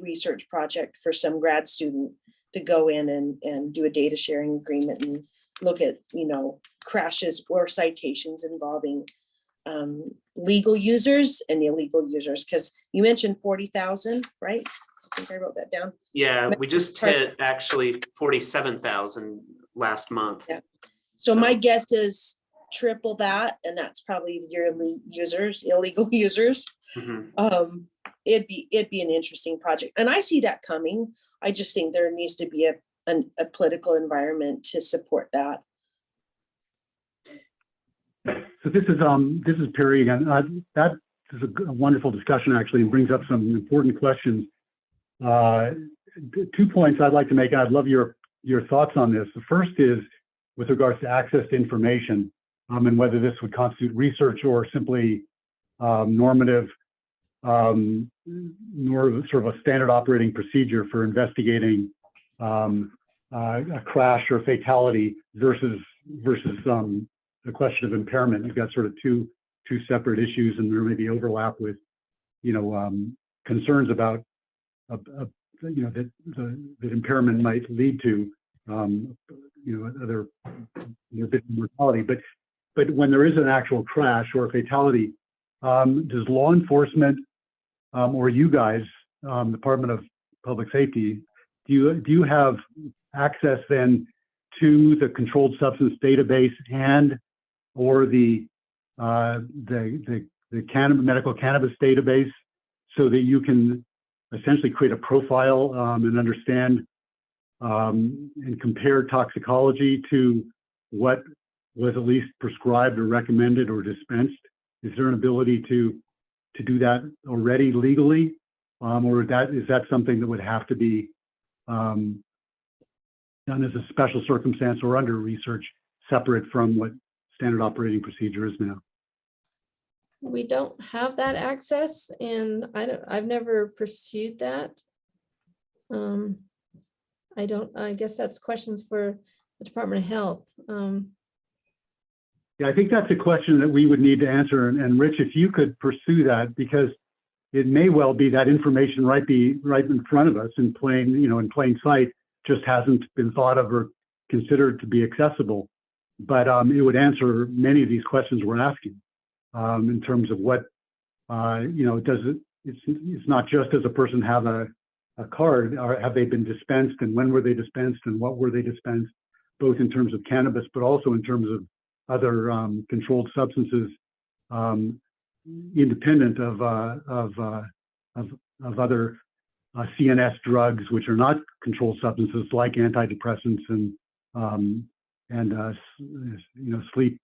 S10: research project for some grad student to go in and do a data sharing agreement and look at, crashes or citations involving legal users and illegal users. Because you mentioned 40,000, right? I think I wrote that down.
S4: Yeah, we just hit actually 47,000 last month.
S10: Yeah. So my guess is triple that, and that's probably your illegal users.
S4: Mm-hmm.
S10: It'd be an interesting project, and I see that coming. I just think there needs to be a political environment to support that.
S3: So this is Perry again. That is a wonderful discussion actually, and brings up some important questions. 2 points I'd like to make. I'd love your thoughts on this. The first is with regards to access to information, and whether this would constitute research or simply normative, nor sort of a standard operating procedure for investigating a crash or fatality versus the question of impairment. You've got sort of two separate issues, and there may be overlap with concerns about that impairment might lead to other bit of mortality. But when there is an actual crash or a fatality, does law enforcement or you guys, Department of Public Safety, do you have access then to the controlled substance database and or the medical cannabis database, so that you can essentially create a profile and understand and compare toxicology to what was at least prescribed or recommended or dispensed? Is there an ability to do that already legally, or is that something that would have to be done as a special circumstance or under research, separate from what standard operating procedure is now?
S9: we don't have that access, and I've never pursued that. I guess that's questions for the Department of Health.
S3: Yeah, I think that's a question that we would need to answer. And Rich, if you could pursue that, because it may well be that information right in front of us in plain sight, just hasn't been thought of or considered to be accessible. But it would answer many of these questions we're asking in terms of what, it's not just does a person have a card, or have they been dispensed, and when were they dispensed, and what were they dispensed, both in terms of cannabis, but also in terms of other controlled substances, independent of other CNS drugs, which are not controlled substances, like antidepressants and sleep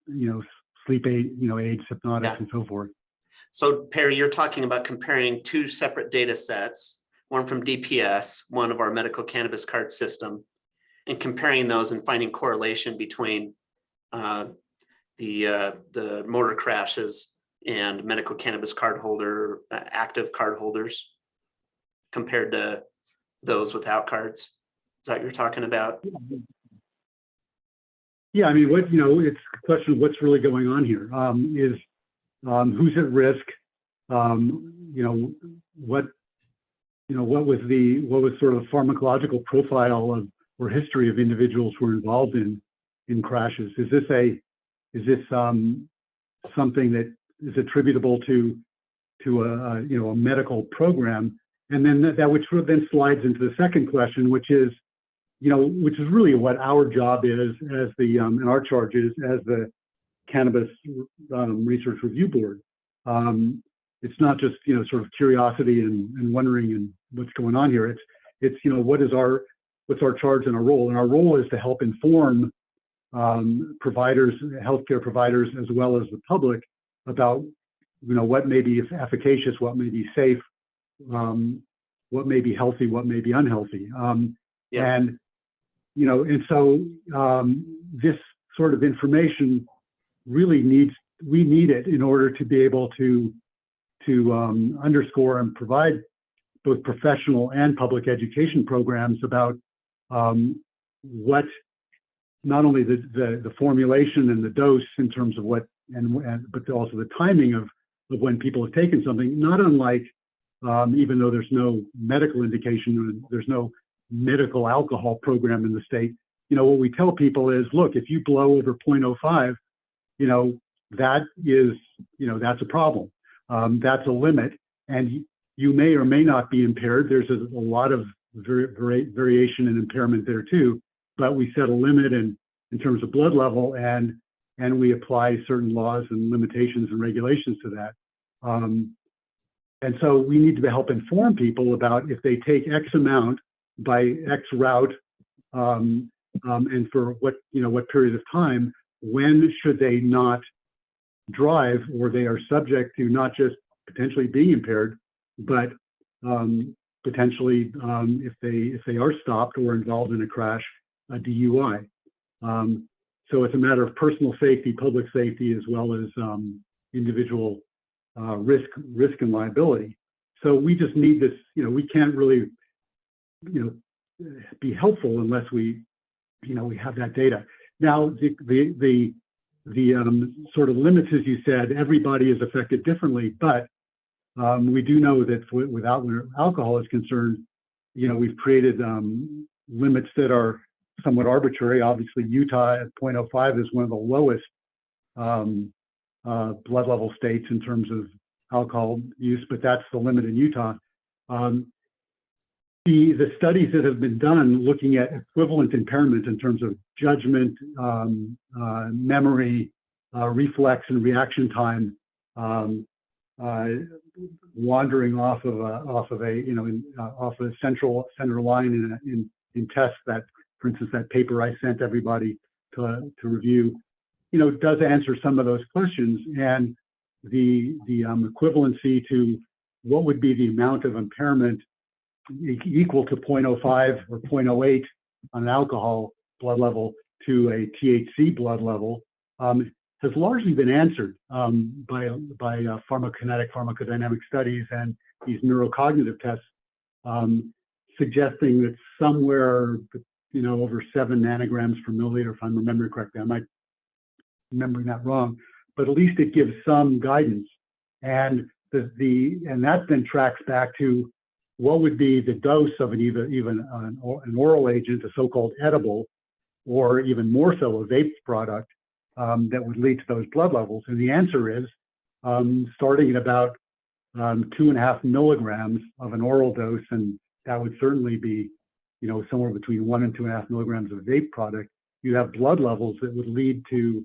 S3: aids, hypnotics, and so forth.
S4: So Perry, you're talking about comparing two separate data sets, one from DPS, one of our medical cannabis card system, and comparing those and finding correlation between the motor crashes and medical cannabis card holder, active card holders, compared to those without cards. Is that what you're talking about?
S3: Yeah, I mean, it's a question of what's really going on here. Is who's at risk? What was sort of pharmacological profile of or history of individuals who are involved in crashes? Is this something that is attributable to a medical program? And then that which then slides into the second question, which is really what our job is as and our charge is as the Cannabis Research Review Board. It's not just sort of curiosity and wondering and what's going on here. It's what's our charge and our role, and our role is to help inform providers, healthcare providers, as well as the public about what may be efficacious, what may be safe, what may be healthy, what may be unhealthy. And so this sort of information really we need it in order to be able to underscore and provide both professional and public education programs about what not only the formulation and the dose in terms of what but also the timing of when people have taken something, not unlike even though there's no medical indication, there's no medical alcohol program in the state. What we tell people is, look, if you blow over 0.05, that's a problem. That's a limit, and you may or may not be impaired. There's a lot of variation and impairment there too, but we set a limit in terms of blood level, and we apply certain laws and limitations and regulations to that. And so we need to help inform people about if they take X amount by X route, and for what period of time, when should they not drive, or they are subject to not just potentially being impaired, but potentially if they are stopped or involved in a crash, a DUI. So it's a matter of personal safety, public safety, as well as individual risk and liability. So we just need this. We can't really be helpful unless we have that data. Now the sort of limits, as you said, everybody is affected differently, but we do know that without where alcohol is concerned, we've created limits that are somewhat arbitrary. Obviously, Utah at 0.05 is one of the lowest blood level states in terms of alcohol use, but that's the limit in Utah. The studies that have been done looking at equivalent impairment in terms of judgment, memory, reflex and reaction time, wandering off of a center line in tests that, for instance, that paper I sent everybody to review, does answer some of those questions. And the equivalency to what would be the amount of impairment equal to 0.05 or 0.08 on an alcohol blood level to a THC blood level has largely been answered by pharmacokinetic, pharmacodynamic studies and these neurocognitive tests, suggesting that somewhere over 7 nanograms per milliliter, if I'm remembering correctly. I might be remembering that wrong, but at least it gives some guidance. And that then tracks back to what would be the dose of even an oral agent, a so-called edible, or even more so a vape product that would lead to those blood levels. And the answer is starting at about 2.5 milligrams of an oral dose, and that would certainly be somewhere between 1 and 2.5 milligrams of a vape product. You have blood levels that would lead to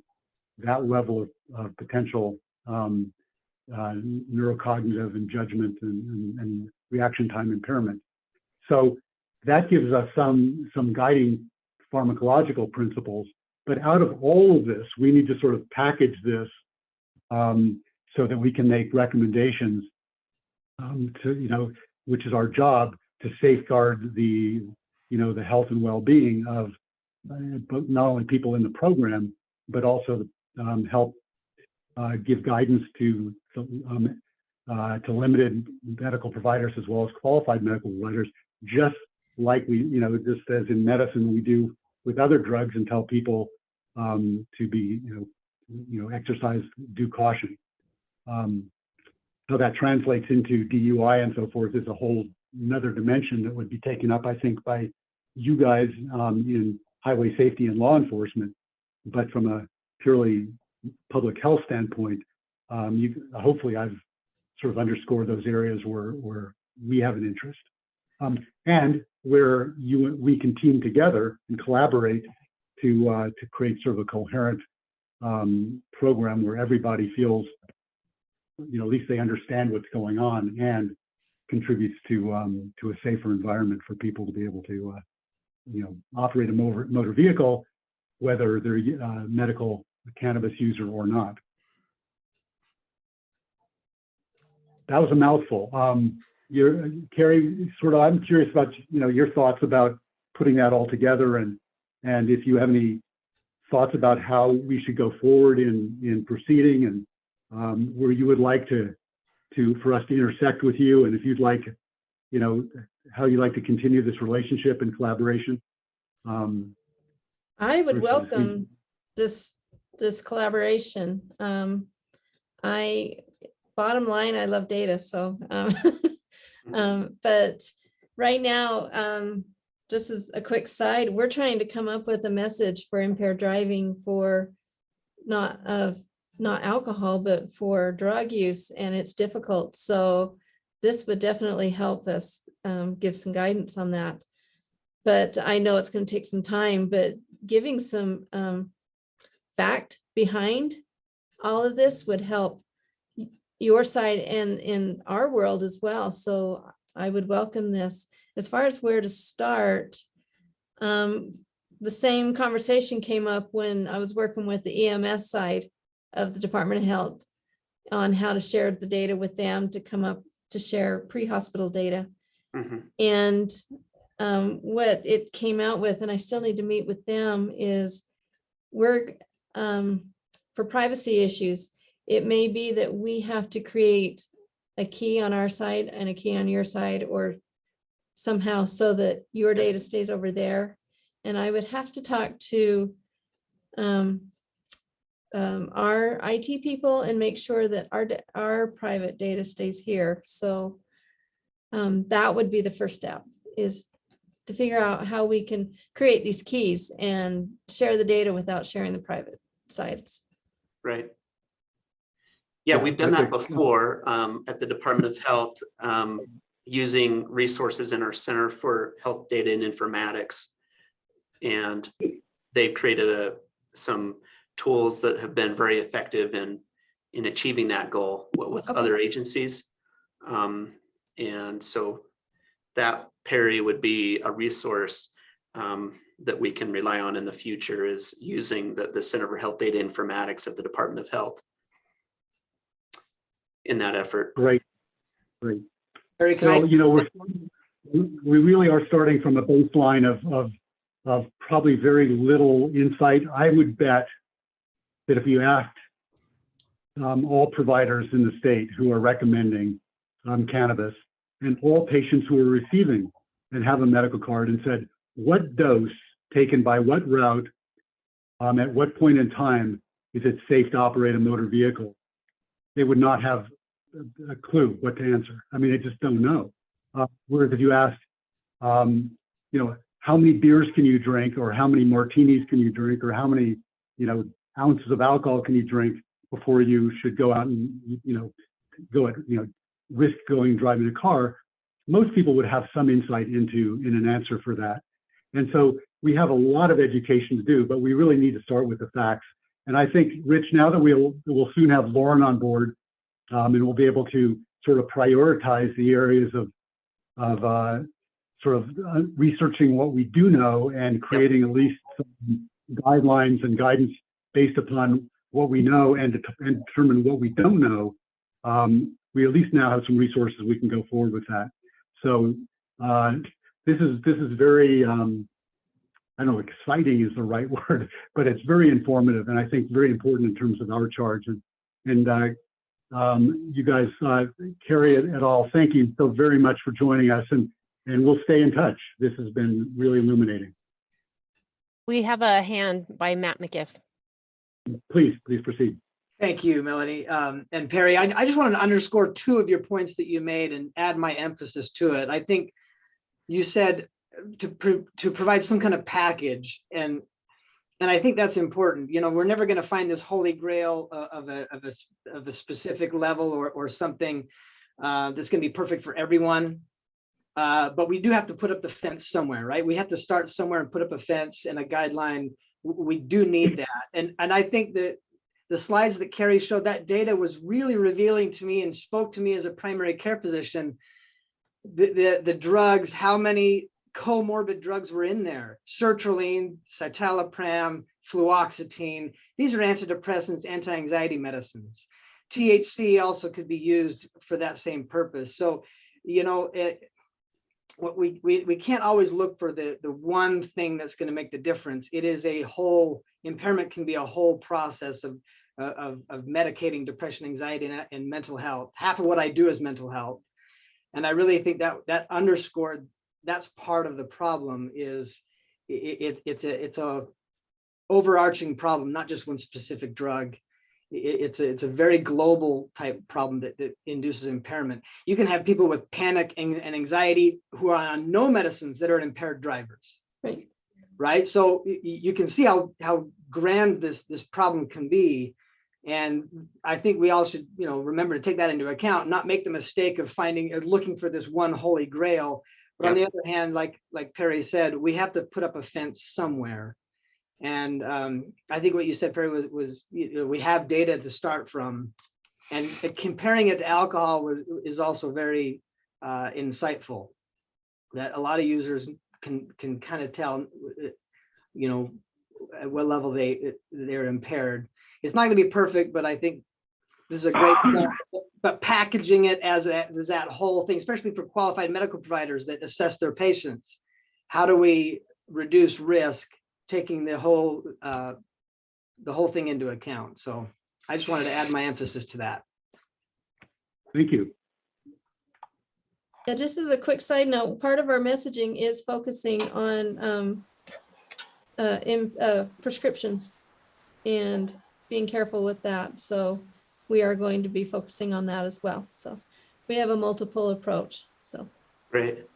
S3: that level of potential neurocognitive and judgment and reaction time impairment. So that gives us some guiding pharmacological principles. But out of all of this, we need to sort of package this so that we can make recommendations which is our job, to safeguard the health and well-being of not only people in the program, but also help give guidance to limited medical providers as well as qualified medical providers, just like just as in medicine we do with other drugs, and tell people to be, exercise due caution. How that translates into DUI and so forth is a whole another dimension that would be taken up, I think, by you guys in highway safety and law enforcement, but from a purely public health standpoint, hopefully I've sort of underscored those areas where we have an interest, and where we can team together and collaborate to create sort of a coherent program where everybody feels, at least they understand what's going on and contributes to a safer environment for people to be able to operate a motor vehicle, whether they're a medical cannabis user or not. That was a mouthful. Carrie, I'm curious about your thoughts about putting that all together, and if you have any thoughts about how we should go forward in proceeding, and where you would like for us to intersect with you, and if you'd like, how you like to continue this relationship and collaboration.
S9: I would welcome this collaboration. Bottom line, I love data. So, but right now, just as a quick side, we're trying to come up with a message for impaired driving for not alcohol, but for drug use, and it's difficult. So this would definitely help us give some guidance on that. But I know it's going to take some time, but giving some fact behind all of this would help your side and in our world as well. So I would welcome this. As far as where to start, the same conversation came up when I was working with the EMS side of the Department of Health on how to share the data with them to come up to share pre-hospital data.
S4: Mm-hmm.
S9: And what it came out with, and I still need to meet with them, is we're for privacy issues, it may be that we have to create a key on our side and a key on your side, or somehow so that your data stays over there. And I would have to talk to our IT people and make sure that our private data stays here. So that would be the first step, is to figure out how we can create these keys and share the data without sharing the private sides.
S4: Right. Yeah, we've done that before at the Department of Health, using resources in our Center for Health Data and Informatics. And they've created some tools that have been very effective in achieving that goal with other agencies. And so that, Perry, would be a resource that we can rely on in the future, is using the Center for Health Data Informatics at the Department of Health in that effort.
S3: Great. Very
S12: so,
S3: we really are starting from a baseline of probably very little insight. I would bet that if you asked all providers in the state who are recommending cannabis, and all patients who are receiving and have a medical card, and said, what dose taken by what route, at what point in time is it safe to operate a motor vehicle, they would not have a clue what to answer. I mean, they just don't know. Whereas if you asked, how many beers can you drink, or how many martinis can you drink, or how many, ounces of alcohol can you drink before you should go out and, risk driving a car, most people would have some insight in an answer for that. And so we have a lot of education to do, but we really need to start with the facts. And I think, Rich, now that we'll soon have Lauren on board, and we'll be able to sort of prioritize the areas of researching what we do know and creating at least some guidelines and guidance based upon what we know, and determine what we don't know. We at least now have some resources we can go forward with that. So this is very, I don't know, exciting is the right word, but it's very informative, and I think very important in terms of our charge. And you guys, Carrie et al., thank you so very much for joining us, and we'll stay in touch. This has been really illuminating.
S6: We have a hand by Matt McGiff.
S3: Please proceed.
S12: Thank you, Melanie. And Perry, I just wanted to underscore two of your points that you made and add my emphasis to it. I think you said to provide some kind of package, and I think that's important. You know, we're never going to find this holy grail of a specific level or something that's going to be perfect for everyone. But we do have to put up the fence somewhere, right? We have to start somewhere and put up a fence and a guideline. We do need that. And I think that the slides that Carrie showed, that data was really revealing to me and spoke to me as a primary care physician. The drugs, how many comorbid drugs were in there: sertraline, citalopram, fluoxetine. These are antidepressants, anti-anxiety medicines. THC also could be used for that same purpose. So, you know, we can't always look for the one thing that's going to make the difference. It is a whole, impairment can be a whole process of medicating depression, anxiety, and mental health. Half of what I do is mental health. And I really think that underscored, that's part of the problem. Is it's a overarching problem, not just one specific drug. It's a very global type problem that induces impairment. You can have people with panic and anxiety who are on no medicines that are impaired drivers. Right. So you can see how grand this problem can be. And I think we all should, you know, remember to take that into account, not make the mistake of finding or looking for this one holy grail. But on the other hand, like Perry said, we have to put up a fence somewhere. And I think what you said, Perry, was you know, we have data to start from, and comparing it to alcohol is also very insightful. That a lot of users can kind of tell, you know, at what level they're impaired. It's not going to be perfect, but I think this is a great start. But packaging it as that whole thing, especially for qualified medical providers that assess their patients, how do we reduce risk, taking the whole thing into account? So I just wanted to add my emphasis to that.
S3: Thank you.
S9: Yeah, just as a quick side note, part of our messaging is focusing on prescriptions and being careful with that. So we are going to be focusing on that as well. So we have a multiple approach. So
S4: Great.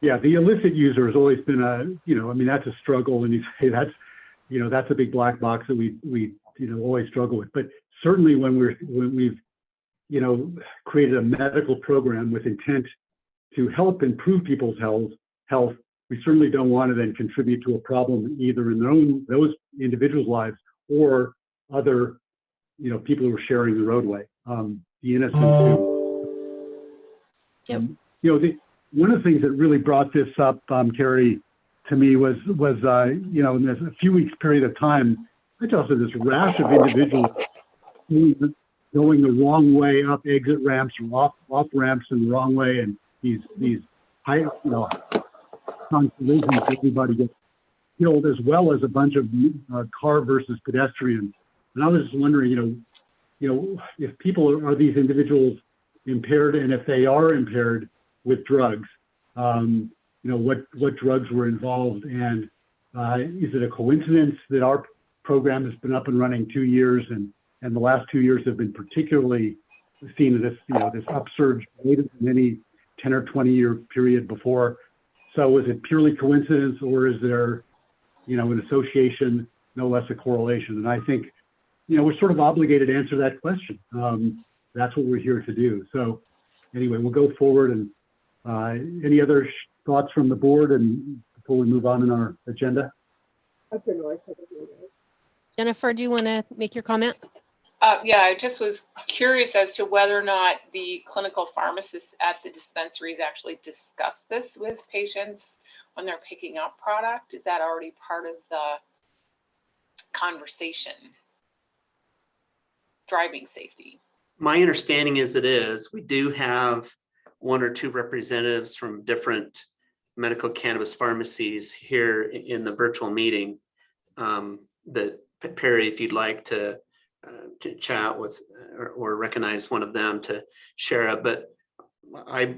S3: Yeah, the illicit user has always been you know, I mean, that's a struggle, and you say that's, you know, that's a big black box that we you know, always struggle with. But certainly when we've, you know, created a medical program with intent to help improve people's health, we certainly don't want to then contribute to a problem either in those individuals' lives or other, you know, people who are sharing the roadway, the innocent too.
S9: Yep.
S3: You know, one of the things that really brought this up, Carrie, to me was you know, in this a few weeks period of time, I just saw this rash of individuals going the wrong way up exit ramps or off ramps in the wrong way, and these high, you know, collisions, everybody gets killed, as well as a bunch of car versus pedestrian. And I was just wondering, you know, if people are these individuals impaired, and if they are impaired with drugs, you know, what drugs were involved, and is it a coincidence that our program has been up and running 2 years, and the last 2 years have been particularly seen this, you know, this upsurge later than any 10 or 20 year period before? So is it purely coincidence, or is there, you know, an association, no less a correlation? And I think, you know, we're sort of obligated to answer that question. That's what we're here to do. So anyway, we'll go forward. And any other thoughts from the board and before we move on in our agenda?
S6: Jennifer, do you want to make your comment?
S13: Yeah, I just was curious as to whether or not the clinical pharmacists at the dispensaries actually discuss this with patients when they're picking up product. Is that already part of the conversation? Driving safety.
S4: My understanding is it is. We do have 1 or 2 representatives from different medical cannabis pharmacies here in the virtual meeting. That Perry, if you'd like to chat with or recognize one of them to share it, but I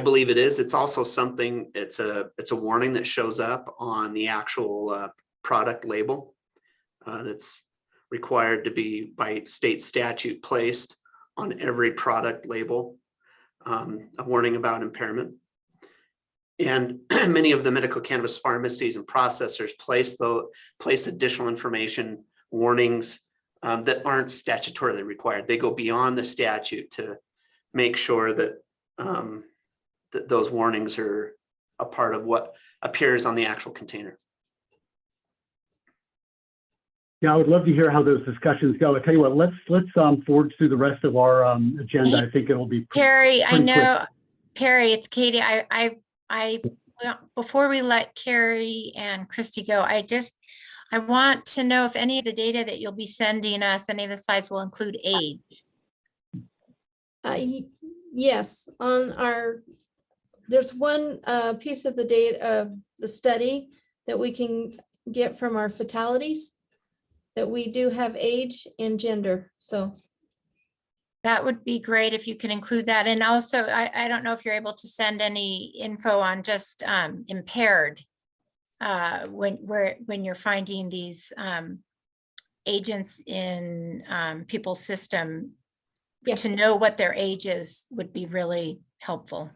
S4: believe it is. It's also something. It's a warning that shows up on the actual product label that's required to be by state statute placed on every product label. A warning about impairment. And many of the medical cannabis pharmacies and processors place additional information, warnings that aren't statutorily required. They go beyond the statute to make sure that, that those warnings are a part of what appears on the actual container.
S3: Yeah, I would love to hear how those discussions go. I tell you what, let's forward through the rest of our agenda. I think it'll be
S5: Perry, I
S3: pretty
S5: know,
S3: quick.
S5: Perry, it's Katie. Well, before we let Carrie and Christy go, I want to know if any of the data that you'll be sending us, any of the slides will include age.
S9: Yes, there's one piece of the data of the study that we can get from our fatalities that we do have age and gender. So
S5: that would be great if you can include that. And also, I don't know if you're able to send any info on just impaired when you're finding these agents in people's system.
S9: Yeah.
S5: To know what their age is would be really helpful.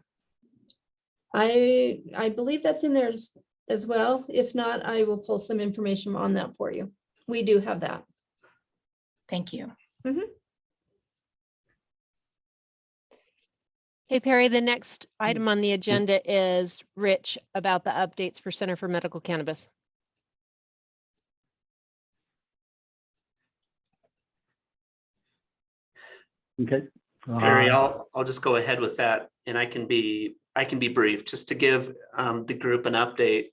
S9: I believe that's in there as well. If not, I will pull some information on that for you. We do have that.
S5: Thank you.
S9: Mm-hmm.
S6: Hey, Perry, the next item on the agenda is Rich about the updates for Center for Medical Cannabis.
S3: Okay.
S4: Perry, I'll just go ahead with that, and I can be brief just to give the group an update.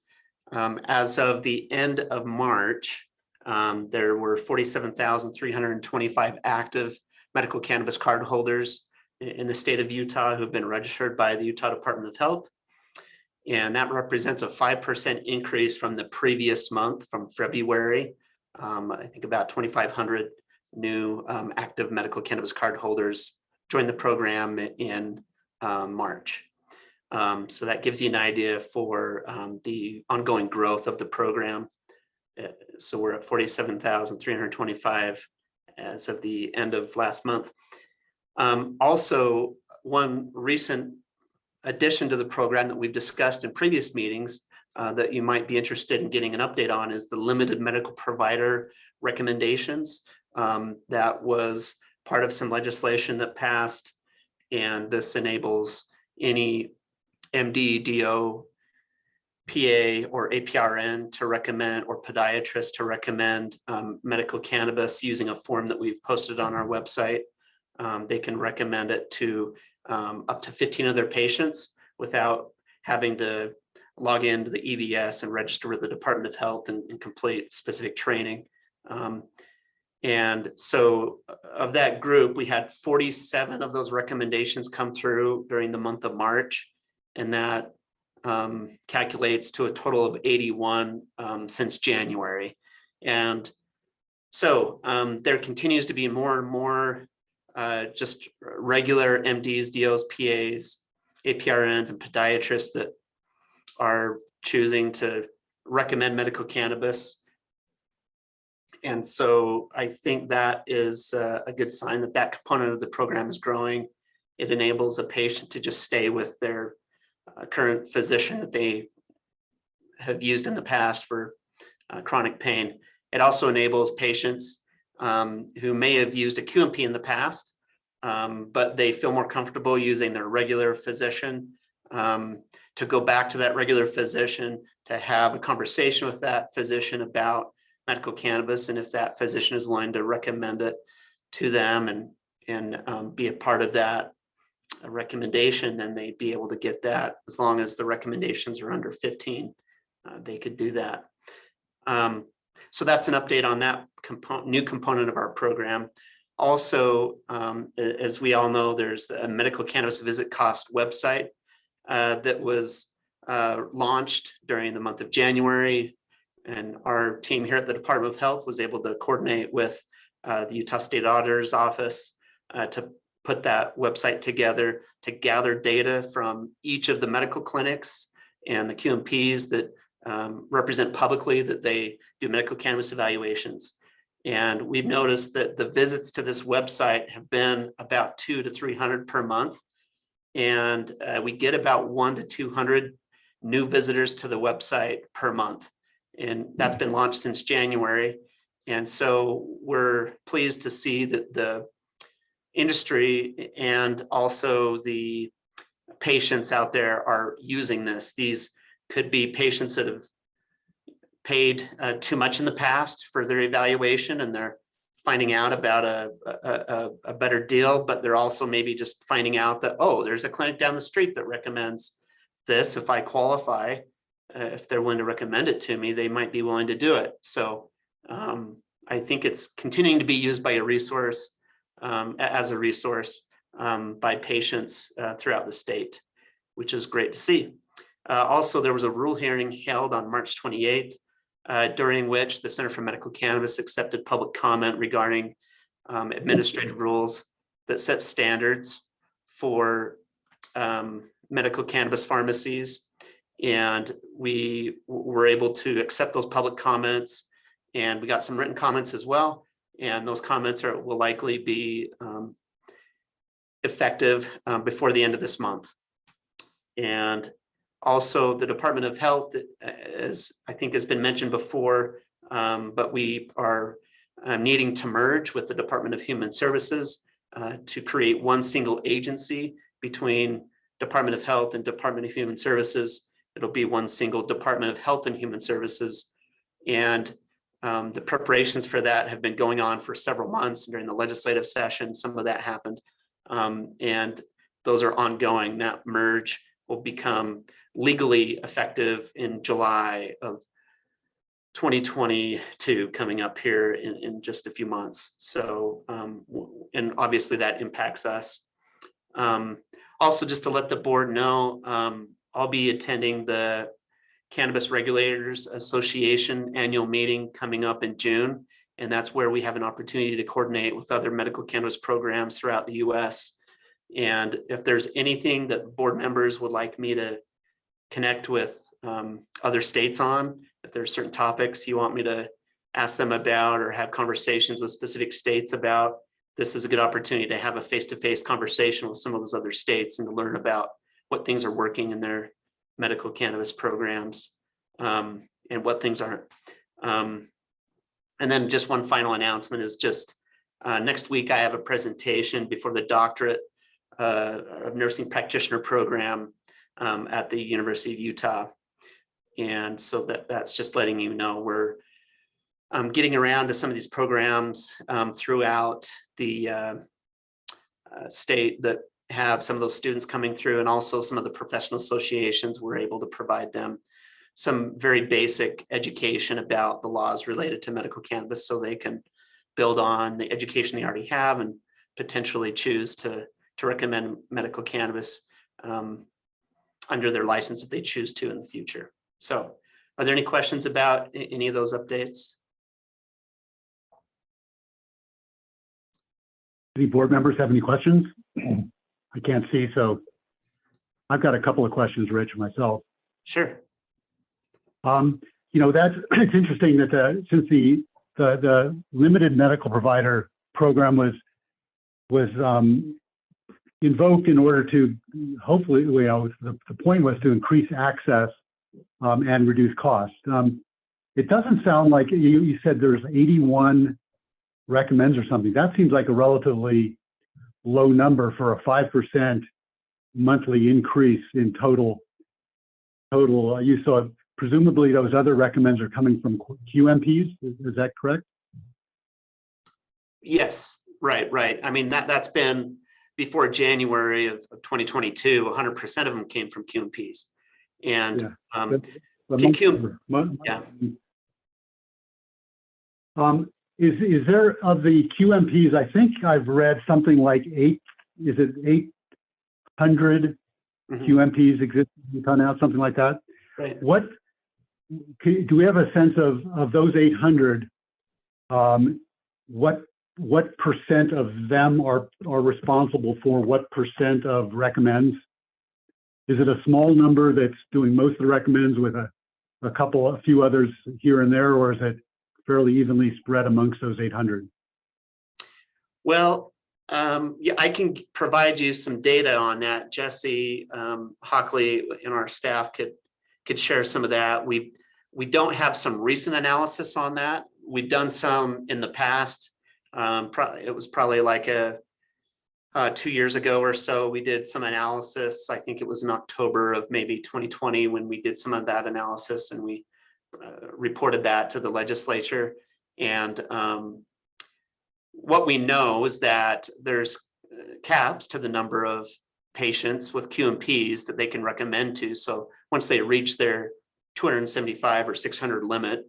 S4: As of the end of March, there were 47,325 active medical cannabis card holders in the state of Utah who've been registered by the Utah Department of Health. And that represents a 5% increase from the previous month, from February. I think about 2,500 new active medical cannabis card holders joined the program in March. So that gives you an idea for the ongoing growth of the program. So we're at 47,325 as of the end of last month. Also, one recent addition to the program that we've discussed in previous meetings that you might be interested in getting an update on is the limited medical provider recommendations. That was part of some legislation that passed, and this enables any MD, DO, PA, or APRN to recommend, or podiatrist to recommend medical cannabis using a form that we've posted on our website. They can recommend it to up to 15 of their patients without having to log into the EBS and register with the Department of Health and complete specific training. And so of that group, we had 47 of those recommendations come through during the month of March, and that calculates to a total of 81 since January. And so there continues to be more and more just regular MDs, DOs, PAs, APRNs, and podiatrists that are choosing to recommend medical cannabis. And so I think that is a good sign that that component of the program is growing. It enables a patient to just stay with their current physician that they have used in the past for chronic pain. It also enables patients who may have used a QMP in the past, but they feel more comfortable using their regular physician, to go back to that regular physician, to have a conversation with that physician about medical cannabis, and if that physician is willing to recommend it to them and be a part of that recommendation, then they'd be able to get that. As long as the recommendations are under 15, they could do that. So that's an update on that new component of our program. Also, as we all know, there's a medical cannabis visit cost website that was launched during the month of January. And our team here at the Department of Health was able to coordinate with the Utah State Auditor's Office to put that website together to gather data from each of the medical clinics and the QMPs that represent publicly that they do medical cannabis evaluations. And we've noticed that the visits to this website have been about 200 to 300 per month. And we get about 100 to 200 new visitors to the website per month. And that's been launched since January. And so we're pleased to see that the industry and also the patients out there are using this. These could be patients that have paid too much in the past for their evaluation, and they're finding out about a better deal, but they're also maybe just finding out that, oh, there's a clinic down the street that recommends this. If I qualify, if they're willing to recommend it to me, they might be willing to do it. So I think it's continuing to be used by a resource, as a resource by patients throughout the state, which is great to see. Also, there was a rule hearing held on March 28th, during which the Center for Medical Cannabis accepted public comment regarding administrative rules that set standards for medical cannabis pharmacies. And we were able to accept those public comments, and we got some written comments as well. And those comments will likely be effective before the end of this month. And also the Department of Health, as I think has been mentioned before, but we are needing to merge with the Department of Human Services to create one single agency between Department of Health and Department of Human Services. It'll be one single Department of Health and Human Services. And the preparations for that have been going on for several months. During the legislative session, some of that happened. And those are ongoing. That merge will become legally effective in July of 2022, coming up here in just a few months. So, and obviously that impacts us. Also, just to let the board know, I'll be attending the Cannabis Regulators Association annual meeting coming up in June. And that's where we have an opportunity to coordinate with other medical cannabis programs throughout the US. And if there's anything that board members would like me to connect with other states on, if there's certain topics you want me to ask them about or have conversations with specific states about, this is a good opportunity to have a face-to-face conversation with some of those other states and to learn about what things are working in their medical cannabis programs and what things aren't. And then just one final announcement is just next week I have a presentation before the doctorate of nursing practitioner program at the University of Utah. And so that's just letting you know we're getting around to some of these programs throughout the state that have some of those students coming through, and also some of the professional associations. We're able to provide them some very basic education about the laws related to medical cannabis so they can build on the education they already have and potentially choose to recommend medical cannabis under their license if they choose to in the future. So are there any questions about any of those updates?
S3: Any board members have any questions? I can't see, so I've got a couple of questions, Rich, myself.
S4: Sure.
S3: You know, it's interesting that since the limited medical provider program was invoked in order to hopefully, you know, the point was to increase access and reduce cost. It doesn't sound like you said there's 81 recommends or something. That seems like a relatively low number for a 5% monthly increase in total use. So presumably those other recommends are coming from QMPs. Is that correct?
S4: Yes, right. I mean, that's been before January of 2022, 100% of them came from QMPs. And is there, of the QMPs, I think I've read something like 800 QMPs exist in Utah now, something like that? Right.
S3: Do we have a sense of those 800, what percent of them are responsible for what percent of recommends? Is it a small number that's doing most of the recommends with a few others here and there, or is it fairly evenly spread amongst those 800?
S4: Well, yeah, I can provide you some data on that. Jesse Hockley in our staff could could share some of that. We don't have some recent analysis on that. We've done some in the past. It was probably like 2 years ago or so. We did some analysis. I think it was in October of maybe 2020 when we did some of that analysis, and we reported that to the legislature. And what we know is that there's caps to the number of patients with QMPs that they can recommend to. So once they reach their 275 or 600 limit,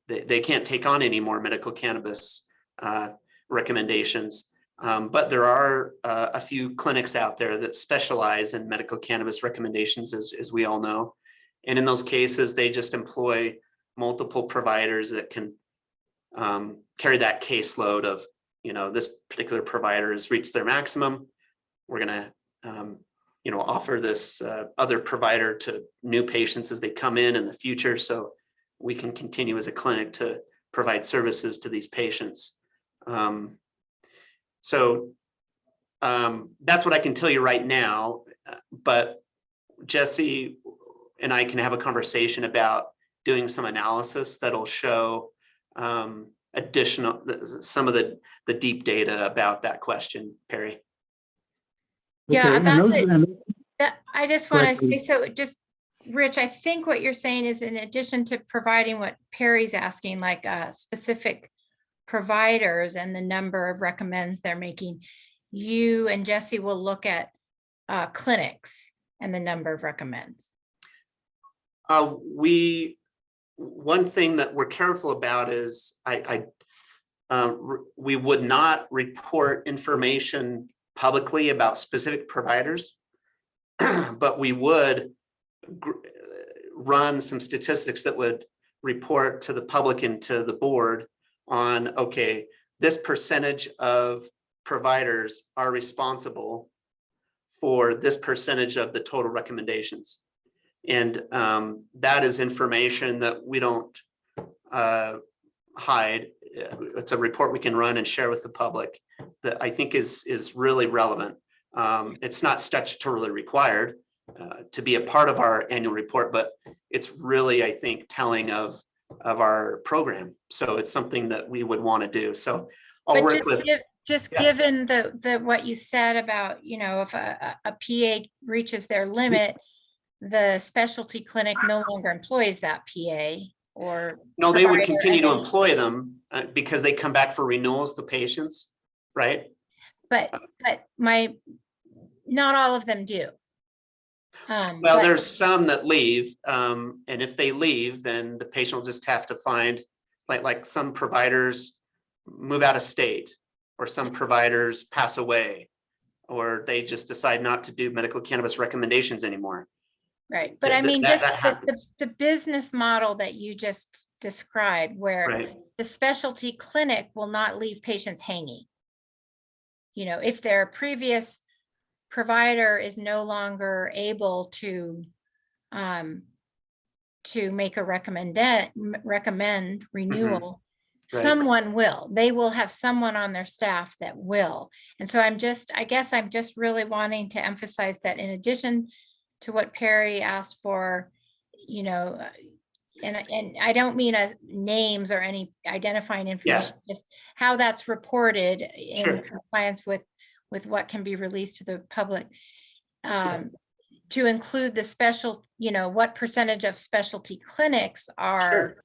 S4: they can't take on any more medical cannabis recommendations. But there are a few clinics out there that specialize in medical cannabis recommendations, as we all know. And in those cases, they just employ multiple providers that can carry that caseload of, this particular provider has reached their maximum. We're going to, offer this other provider to new patients as they come in the future, so we can continue as a clinic to provide services to these patients. So that's what I can tell you right now, but Jesse and I can have a conversation about doing some analysis that'll show some of the deep data about that question, Perry.
S5: Yeah,
S3: Okay,
S5: that's
S3: and
S5: it.
S3: those-
S5: I just want to
S3: Correct.
S5: say, so just, Rich, I think what you're saying is in addition to providing what Perry's asking, like specific providers and the number of recommends they're making, you and Jesse will look at clinics and the number of recommends.
S4: One thing that we're careful about is we would not report information publicly about specific providers, but we would run some statistics that would report to the public and to the board on, okay, this percentage of providers are responsible for this percentage of the total recommendations. And that is information that we don't hide. It's a report we can run and share with the public that I think is really relevant. It's not statutorily required to be a part of our annual report, but it's really, I think, telling of our program. So it's something that we would want to do. So I'll work with.
S5: Given what you said about, if a PA reaches their limit, the specialty clinic no longer employs that PA or.
S4: No, they would continue to employ them because they come back for renewals, the patients, right?
S5: But not all of them do.
S4: Well, there's some that leave, and if they leave, then the patient will just have to find, like some providers move out of state, or some providers pass away, or they just decide not to do medical cannabis recommendations anymore.
S5: Right, but I mean, just the business model that you just described, where the specialty clinic will not leave patients hanging. If their previous provider is no longer able to make a recommend renewal, someone will. They will have someone on their staff that will. And so I guess I'm just really wanting to emphasize that in addition to what Perry asked for, and I don't mean names or any identifying information, just how that's reported in compliance with what can be released to the public, to include the special, what percentage of specialty clinics are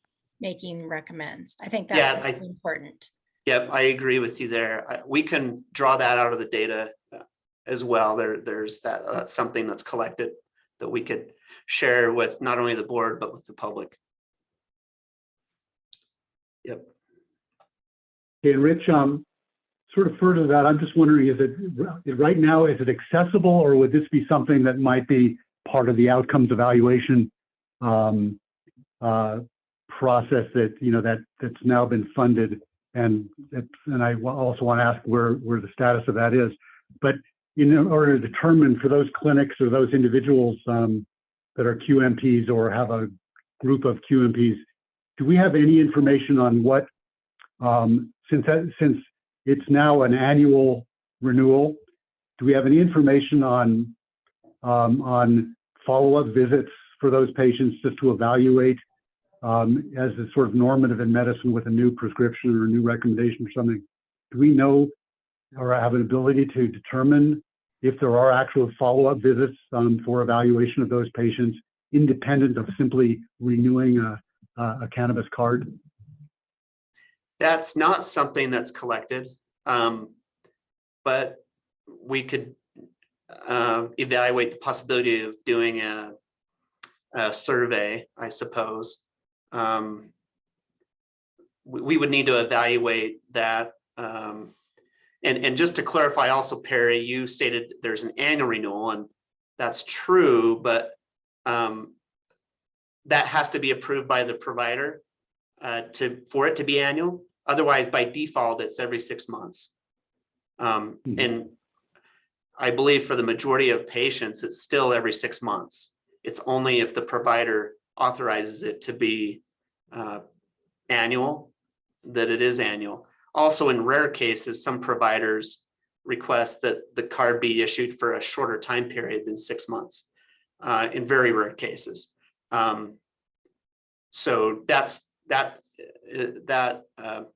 S5: making recommends. I think that's really important.
S4: Yep, I agree with you there. We can draw that out of the data as well. There's that something that's collected that we could share with not only the board, but with the public. Yep.
S3: Okay, and Rich, sort of further to that, I'm just wondering, is it right now, is it accessible, or would this be something that might be part of the outcomes evaluation process that, that's now been funded? And I also want to ask where the status of that is. But in order to determine for those clinics or those individuals that are QMPs or have a group of QMPs, do we have any information on what, since it's now an annual renewal, do we have any information on follow-up visits for those patients just to evaluate as a sort of normative in medicine with a new prescription or a new recommendation or something? Do we know or have an ability to determine if there are actual follow-up visits for evaluation of those patients, independent of simply renewing a cannabis card?
S4: That's not something that's collected, but we could evaluate the possibility of doing a survey, I suppose. We would need to evaluate that. And just to clarify also, Perry, you stated there's an annual renewal, and that's true, but that has to be approved by the provider for it to be annual. Otherwise, by default, it's every 6 months. And I believe for the majority of patients, it's still every 6 months. It's only if the provider authorizes it to be annual that it is annual. Also, in rare cases, some providers request that the card be issued for a shorter time period than 6 months, in very rare cases. So that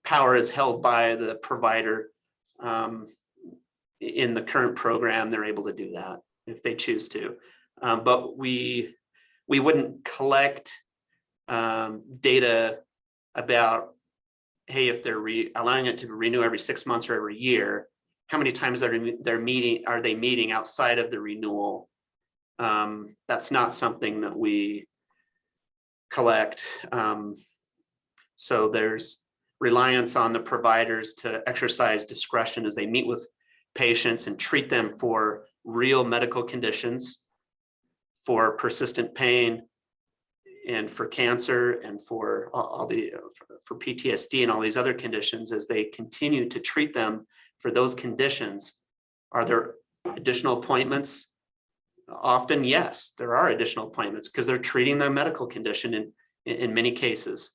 S4: power is held by the provider. In the current program, they're able to do that if they choose to. But we wouldn't collect data about, hey, if they're allowing it to renew every 6 months or every year, how many times are they meeting outside of the renewal? That's not something that we collect. So there's reliance on the providers to exercise discretion as they meet with patients and treat them for real medical conditions, for persistent pain, and for cancer, and for for PTSD and all these other conditions. As they continue to treat them for those conditions, are there additional appointments? Often, yes, there are additional appointments because they're treating the medical condition in many cases.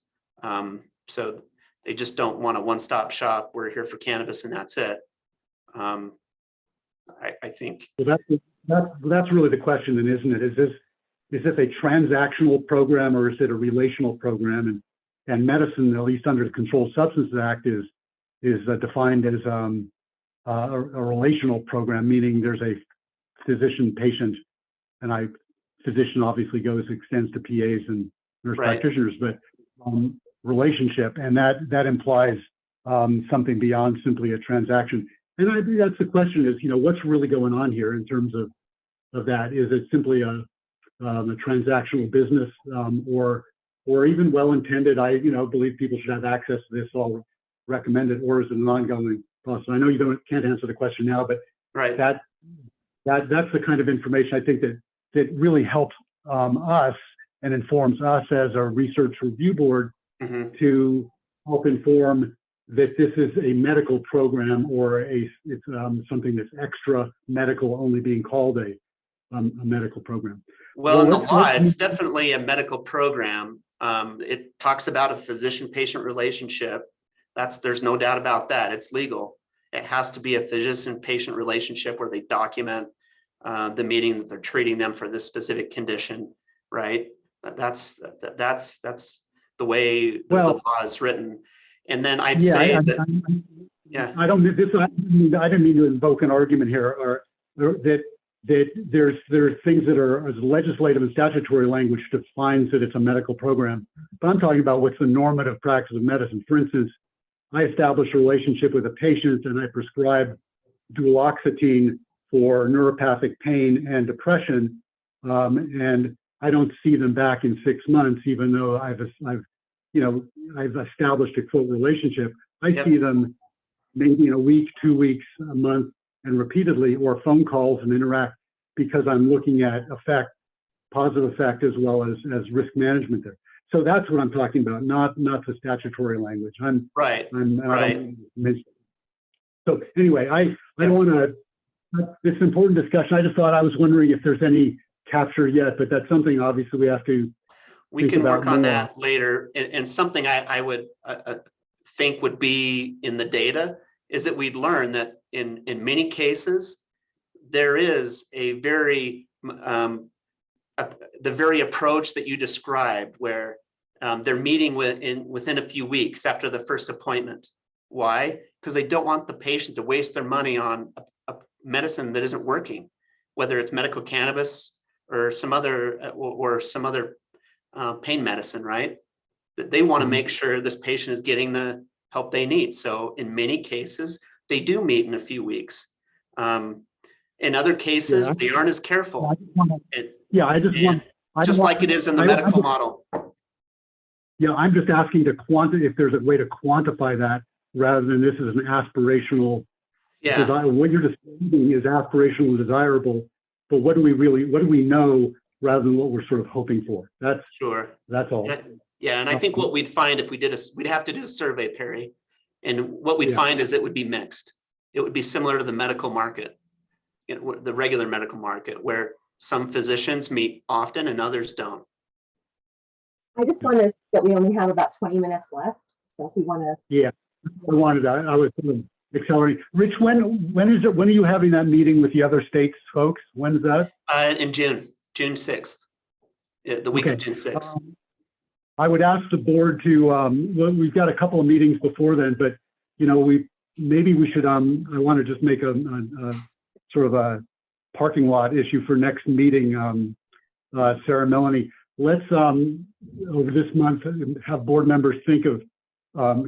S4: So they just don't want a one-stop shop. We're here for cannabis and that's it. I think.
S3: Well, that's really the question, then, isn't it? Is this a transactional program or is it a relational program? And medicine, at least under the Controlled Substances Act, is defined as a relational program, meaning there's a physician-patient, and physician obviously extends to PAs and nurse practitioners, but relationship, and that implies something beyond simply a transaction. And I think that's the question: is what's really going on here in terms of that? Is it simply a transactional business, or even well-intended? I believe people should have access to this, all recommended, or is it an ongoing process? I know you can't answer the question now, but that's the kind of information I think that really helps us and informs us as a research review board to help inform that this is a medical program or it's something that's extra medical, only being called a medical program.
S4: Well, in the law, it's definitely a medical program. It talks about a physician-patient relationship. There's no doubt about that. It's legal. It has to be a physician-patient relationship where they document the meeting that they're treating them for this specific condition, right? That's the way the law is written. And then I'd say I didn't mean to invoke an argument here, or that there are things that are as legislative and statutory language defines that it's a medical program. But I'm talking about what's the normative practice of medicine. For instance, I establish a relationship with a patient and I prescribe duloxetine for neuropathic pain and depression, and I don't see them back in 6 months, even though I've established a quote relationship. I see them maybe in a week, 2 weeks, a month, and repeatedly, or phone calls and interact, because I'm looking at positive effect as well as risk management there. So that's what I'm talking about, not the statutory language. So anyway, I don't want to. It's an important discussion. I just thought, I was wondering if there's any capture yet, but that's something obviously we have to. We can work on that later. And something I would think would be in the data is that we'd learn that in many cases, there is a very the very approach that you described, where they're meeting within a few weeks after the first appointment. Why? Because they don't want the patient to waste their money on a medicine that isn't working, whether it's medical cannabis or some other pain medicine, right? That they want to make sure this patient is getting the help they need. So in many cases, they do meet in a few weeks. In other cases, they aren't as careful. Just like it is in the medical model.
S3: Yeah, I'm just asking if there's a way to quantify that rather than this is an aspirational.
S4: Yeah.
S3: Because what you're describing is aspirational and desirable, but what do we know rather than what we're sort of hoping for? That's all.
S4: Yeah, and I think what we'd find if we did we'd have to do a survey, Perry, and what we'd find is it would be mixed. It would be similar to the medical market, the regular medical market, where some physicians meet often and others don't.
S11: I just want to say that we only have about 20 minutes left. So if you want to.
S3: Yeah, I was sort of accelerating. Rich, when is it? When are you having that meeting with the other states, folks? When is that?
S4: In June 6th, the week of June 6th.
S3: I would ask the board to, well, we've got a couple of meetings before then, but maybe we should, I want to just make a sort of a parking lot issue for next meeting. Sarah, Melanie, let's over this month have board members think of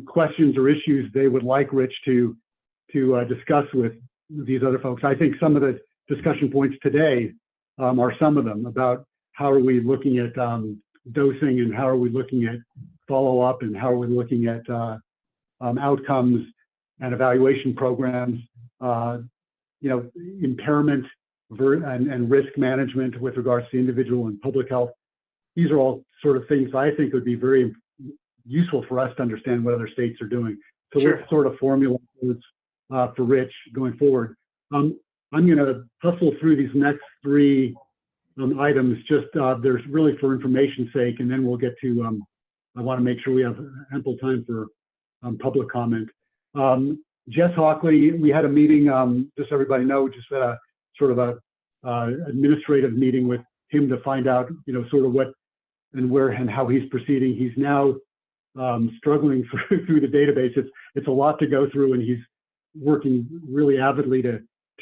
S3: questions or issues they would like Rich to discuss with these other folks. I think some of the discussion points today are some of them about how are we looking at dosing and how are we looking at follow-up and how are we looking at outcomes and evaluation programs, impairment and risk management with regards to individual and public health. These are all sort of things I think would be very useful for us to understand what other states are doing. So let's sort of formulate those for Rich going forward. I'm going to hustle through these next three items, just there's really for information's sake, and then we'll get to, I want to make sure we have ample time for public comment. Jess Hockley, we had a meeting, just so everybody know, just a sort of a administrative meeting with him to find out, sort of what and where and how he's proceeding. He's now struggling through the database. It's a lot to go through, and he's working really avidly to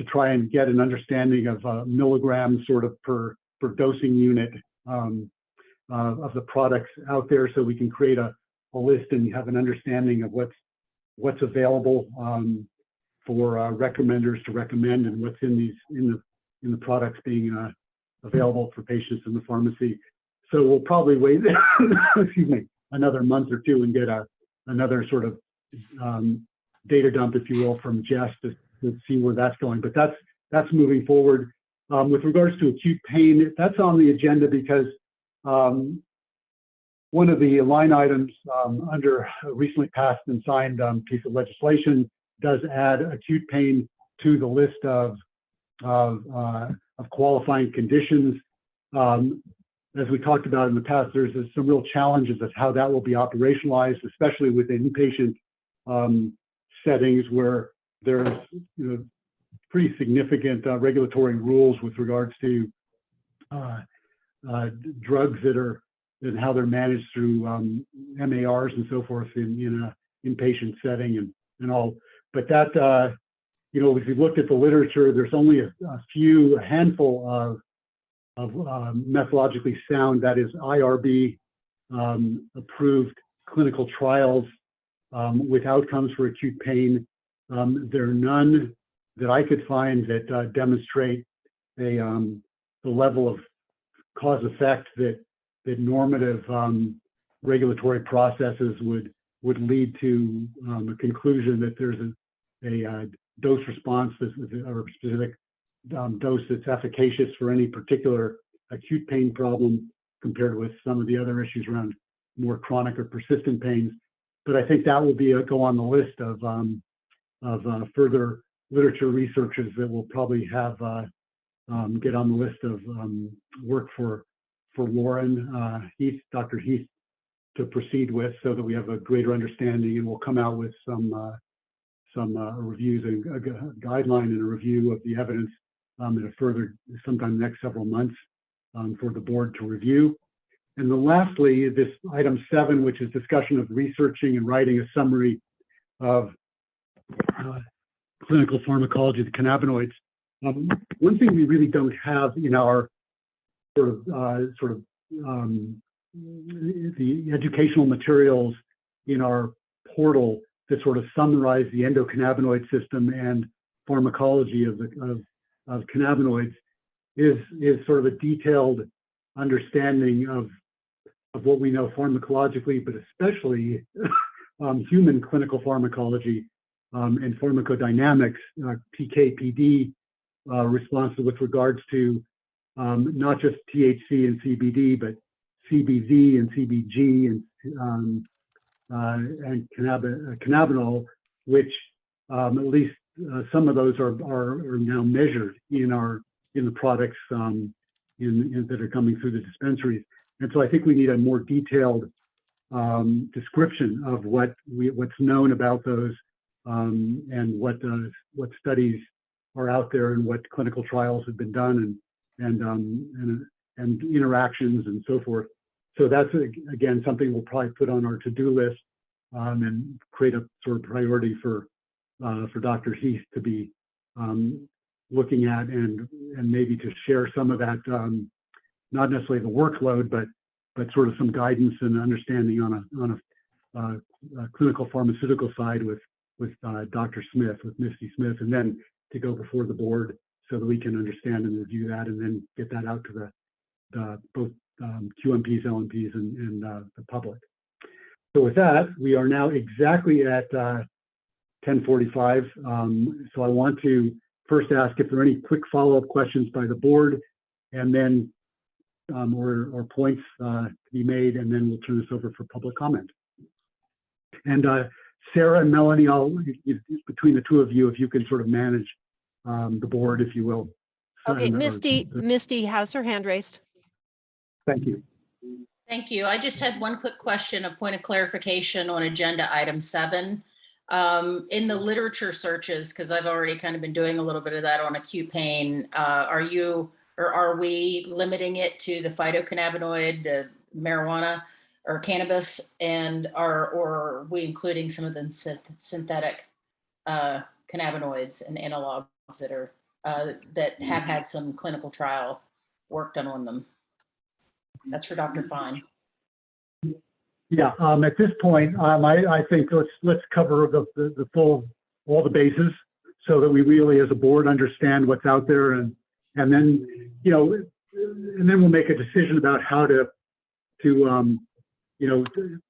S3: try and get an understanding of milligrams sort of per dosing unit of the products out there, so we can create a list and have an understanding of what's available for recommenders to recommend, and what's in the products being available for patients in the pharmacy. So we'll probably wait excuse me, another month or two and get another sort of data dump, if you will, from Jess to see where that's going. But that's moving forward. With regards to acute pain, that's on the agenda because one of the line items under a recently passed and signed piece of legislation does add acute pain to the list of qualifying conditions. As we talked about in the past, there's some real challenges of how that will be operationalized, especially within inpatient settings where there's pretty significant regulatory rules with regards to drugs and how they're managed through MARs and so forth in an inpatient setting and all. But that, if you looked at the literature, there's only a handful of methodologically sound, that is IRB approved clinical trials with outcomes for acute pain. There are none that I could find that demonstrate the level of cause effect that normative regulatory processes would lead to a conclusion that there's a dose response or a specific dose that's efficacious for any particular acute pain problem compared with some of the other issues around more chronic or persistent pains. But I think that will go on the list of further literature researches that will probably have get on the list of work for Lauren Heath, Dr. Heath, to proceed with, so that we have a greater understanding, and we'll come out with some reviews and a guideline and a review of the evidence at a further sometime in the next several months. for the board to review. And then lastly, this item 7, which is discussion of researching and writing a summary of clinical pharmacology of the cannabinoids. One thing we really don't have in our the educational materials in our portal that sort of summarize the endocannabinoid system and pharmacology of cannabinoids is sort of a detailed understanding of what we know pharmacologically, but especially human clinical pharmacology and pharmacodynamics, PK/PD responsible with regards to not just THC and CBD, but CBZ and CBG and cannabinol, which at least some of those are now measured in the products that are coming through the dispensaries. And so I think we need a more detailed description of what's known about those and what studies are out there and what clinical trials have been done and interactions and so forth. So that's again something we'll probably put on our to-do list and create a sort of priority for Dr. Heath to be looking at and maybe to share some of that, not necessarily the workload, but sort of some guidance and understanding on a clinical pharmaceutical side with Dr. Smith, with Misty Smith, and then to go before the board so that we can understand and review that and then get that out to the both QMPs, LMPs, and the public. So with that, we are now exactly at 10:45. So I want to first ask if there are any quick follow-up questions by the board, and then or points to be made, and then we'll turn this over for public comment. And Sarah and Melanie, between the two of you, if you can sort of manage the board, if you will.
S6: Okay, Misty has her hand raised.
S3: Thank you.
S14: Thank you. I just had one quick question, a point of clarification on agenda item 7. In the literature searches, because I've already kind of been doing a little bit of that on acute pain, are we limiting it to the phytocannabinoid, marijuana or cannabis, and or are we including some of the synthetic cannabinoids and analogs that have had some clinical trial work done on them? That's for Dr. Fine.
S3: Yeah, at this point, I think let's cover the all the bases so that we really, as a board, understand what's out there, and then and then we'll make a decision about how to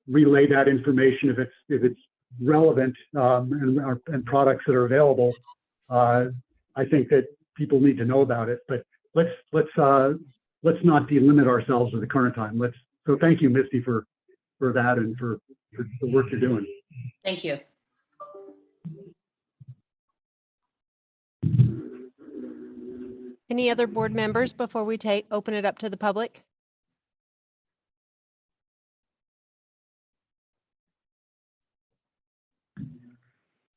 S3: relay that information if it's relevant and products that are available. I think that people need to know about it, but let's not delimit ourselves at the current time. So thank you, Misty, for that and for the work you're doing.
S14: Thank you.
S6: Any other board members before we open it up to the public?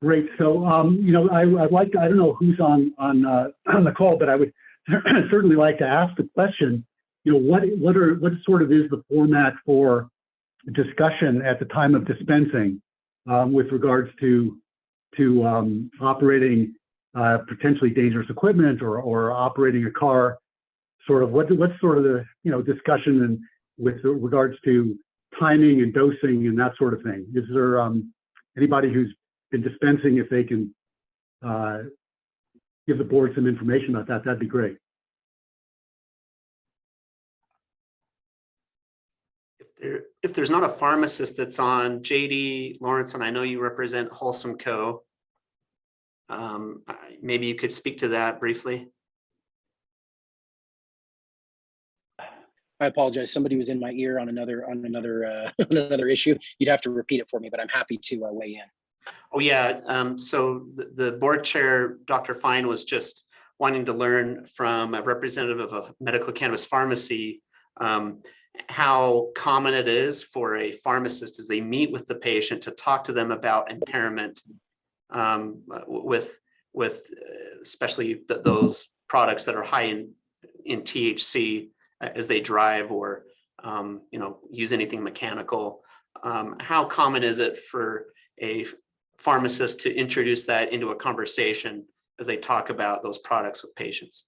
S3: Great. So, I'd like to, I don't know who's on the call, but I would certainly like to ask the question, what sort of is the format for discussion at the time of dispensing with regards to operating potentially dangerous equipment or operating a car? Sort of what's sort of the discussion and with regards to timing and dosing and that sort of thing? Is there anybody who's been dispensing, if they can give the board some information about that, that'd be great.
S4: If there's not a pharmacist that's on, JD Lawrence, and I know you represent Wholesome Co. Maybe you could speak to that briefly.
S15: I apologize. Somebody was in my ear on another another issue. You'd have to repeat it for me, but I'm happy to weigh in.
S4: Oh yeah. So the board chair, Dr. Fine, was just wanting to learn from a representative of a medical cannabis pharmacy how common it is for a pharmacist as they meet with the patient to talk to them about impairment with especially those products that are high in THC as they drive or use anything mechanical. How common is it for a pharmacist to introduce that into a conversation as they talk about those products with patients?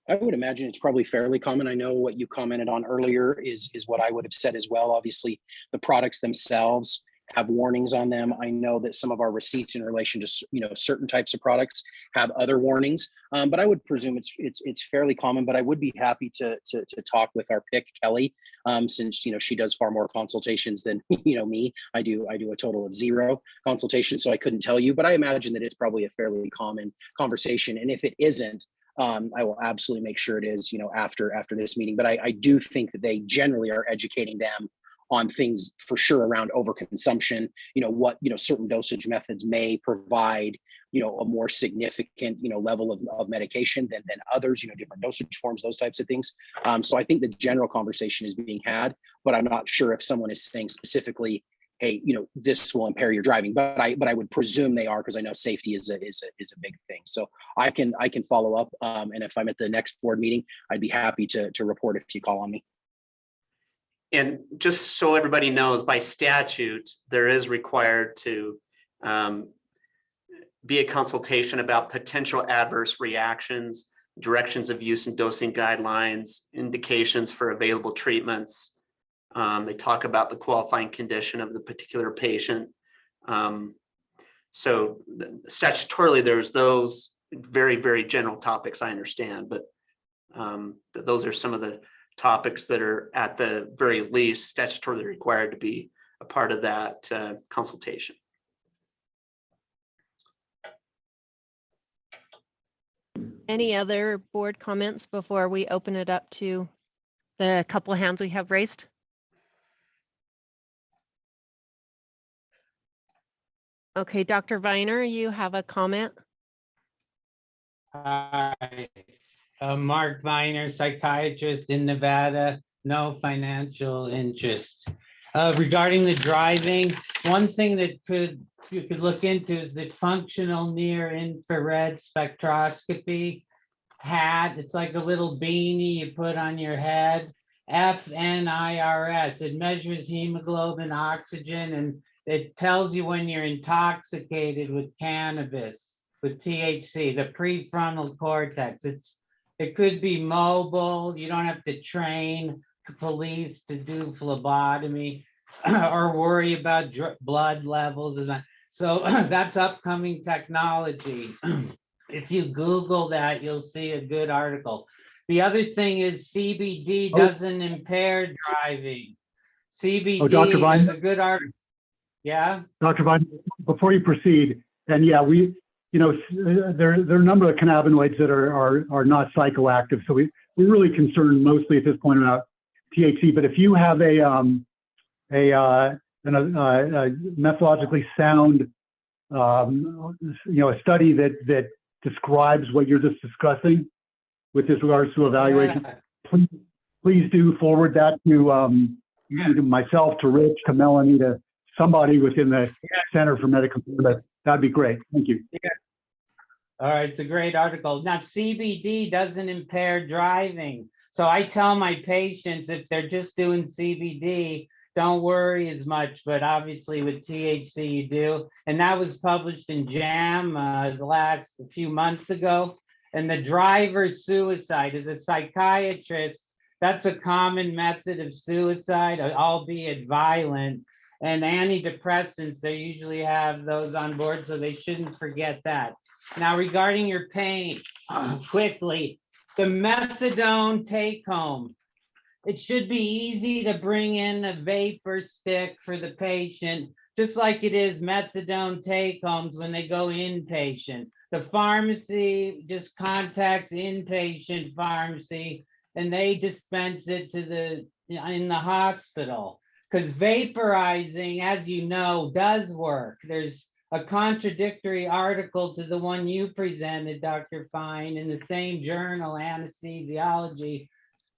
S15: I would imagine it's probably fairly common. I know what you commented on earlier is what I would have said as well. Obviously, the products themselves have warnings on them. I know that some of our receipts in relation to certain types of products have other warnings, but I would presume it's fairly common. But I would be happy to talk with our pick, Kelly, since she does far more consultations than me. I do a total of 0 consultations, so I couldn't tell you. But I imagine that it's probably a fairly common conversation, and if it isn't, I will absolutely make sure it is, after this meeting. But I do think that they generally are educating them on things for sure around overconsumption, what, certain dosage methods may provide, a more significant, level of medication than others, different dosage forms, those types of things. So I think the general conversation is being had, but I'm not sure if someone is saying specifically, hey, this will impair your driving, but I would presume they are, because I know safety is a big thing. So I can follow up, and if I'm at the next board meeting, I'd be happy to report if you call on me.
S4: And just so everybody knows, by statute, there is required to be a consultation about potential adverse reactions, directions of use and dosing guidelines, indications for available treatments. They talk about the qualifying condition of the particular patient. So statutorily, there's those very, very general topics, I understand, but those are some of the topics that are at the very least statutorily required to be a part of that consultation.
S6: Any other board comments before we open it up to the couple of hands we have raised? Okay, Dr. Viner, you have a comment?
S16: Hi, Mark Viner, psychiatrist in Nevada, no financial interest. Regarding the driving, one thing that you could look into is the functional near infrared spectroscopy hat. It's like a little beanie you put on your head. FNIRS, it measures hemoglobin, oxygen, and it tells you when you're intoxicated with cannabis, with THC, the prefrontal cortex. It could be mobile. You don't have to train police to do phlebotomy or worry about blood levels. So that's upcoming technology. If you Google that, you'll see a good article. The other thing is CBD doesn't impair driving. CBD
S3: Dr. Vine,
S16: is a good article. Yeah.
S3: Dr. Vine, before you proceed, and yeah, there are a number of cannabinoids that are not psychoactive. So we're really concerned mostly at this point about THC. But if you have a methodologically sound, a study that describes what you're just discussing with regards to evaluation, please do forward that to myself, to Rich, to Melanie, to somebody within the Center for Medical Cannabis. That'd be great. Thank you.
S16: Yeah. All right, it's a great article. Now, CBD doesn't impair driving. So I tell my patients, if they're just doing CBD, don't worry as much, but obviously with THC you do. And that was published in JAM a few months ago. And the driver's suicide, as a psychiatrist, that's a common method of suicide, albeit violent. And antidepressants, they usually have those on board, so they shouldn't forget that. Now, regarding your pain, quickly, the methadone take home. It should be easy to bring in a vapor stick for the patient, just like it is methadone take homes when they go inpatient. The pharmacy just contacts inpatient pharmacy and they dispense it to in the hospital. Because vaporizing, as you know, does work. There's a contradictory article to the one you presented, Dr. Fine, in the same journal, Anesthesiology,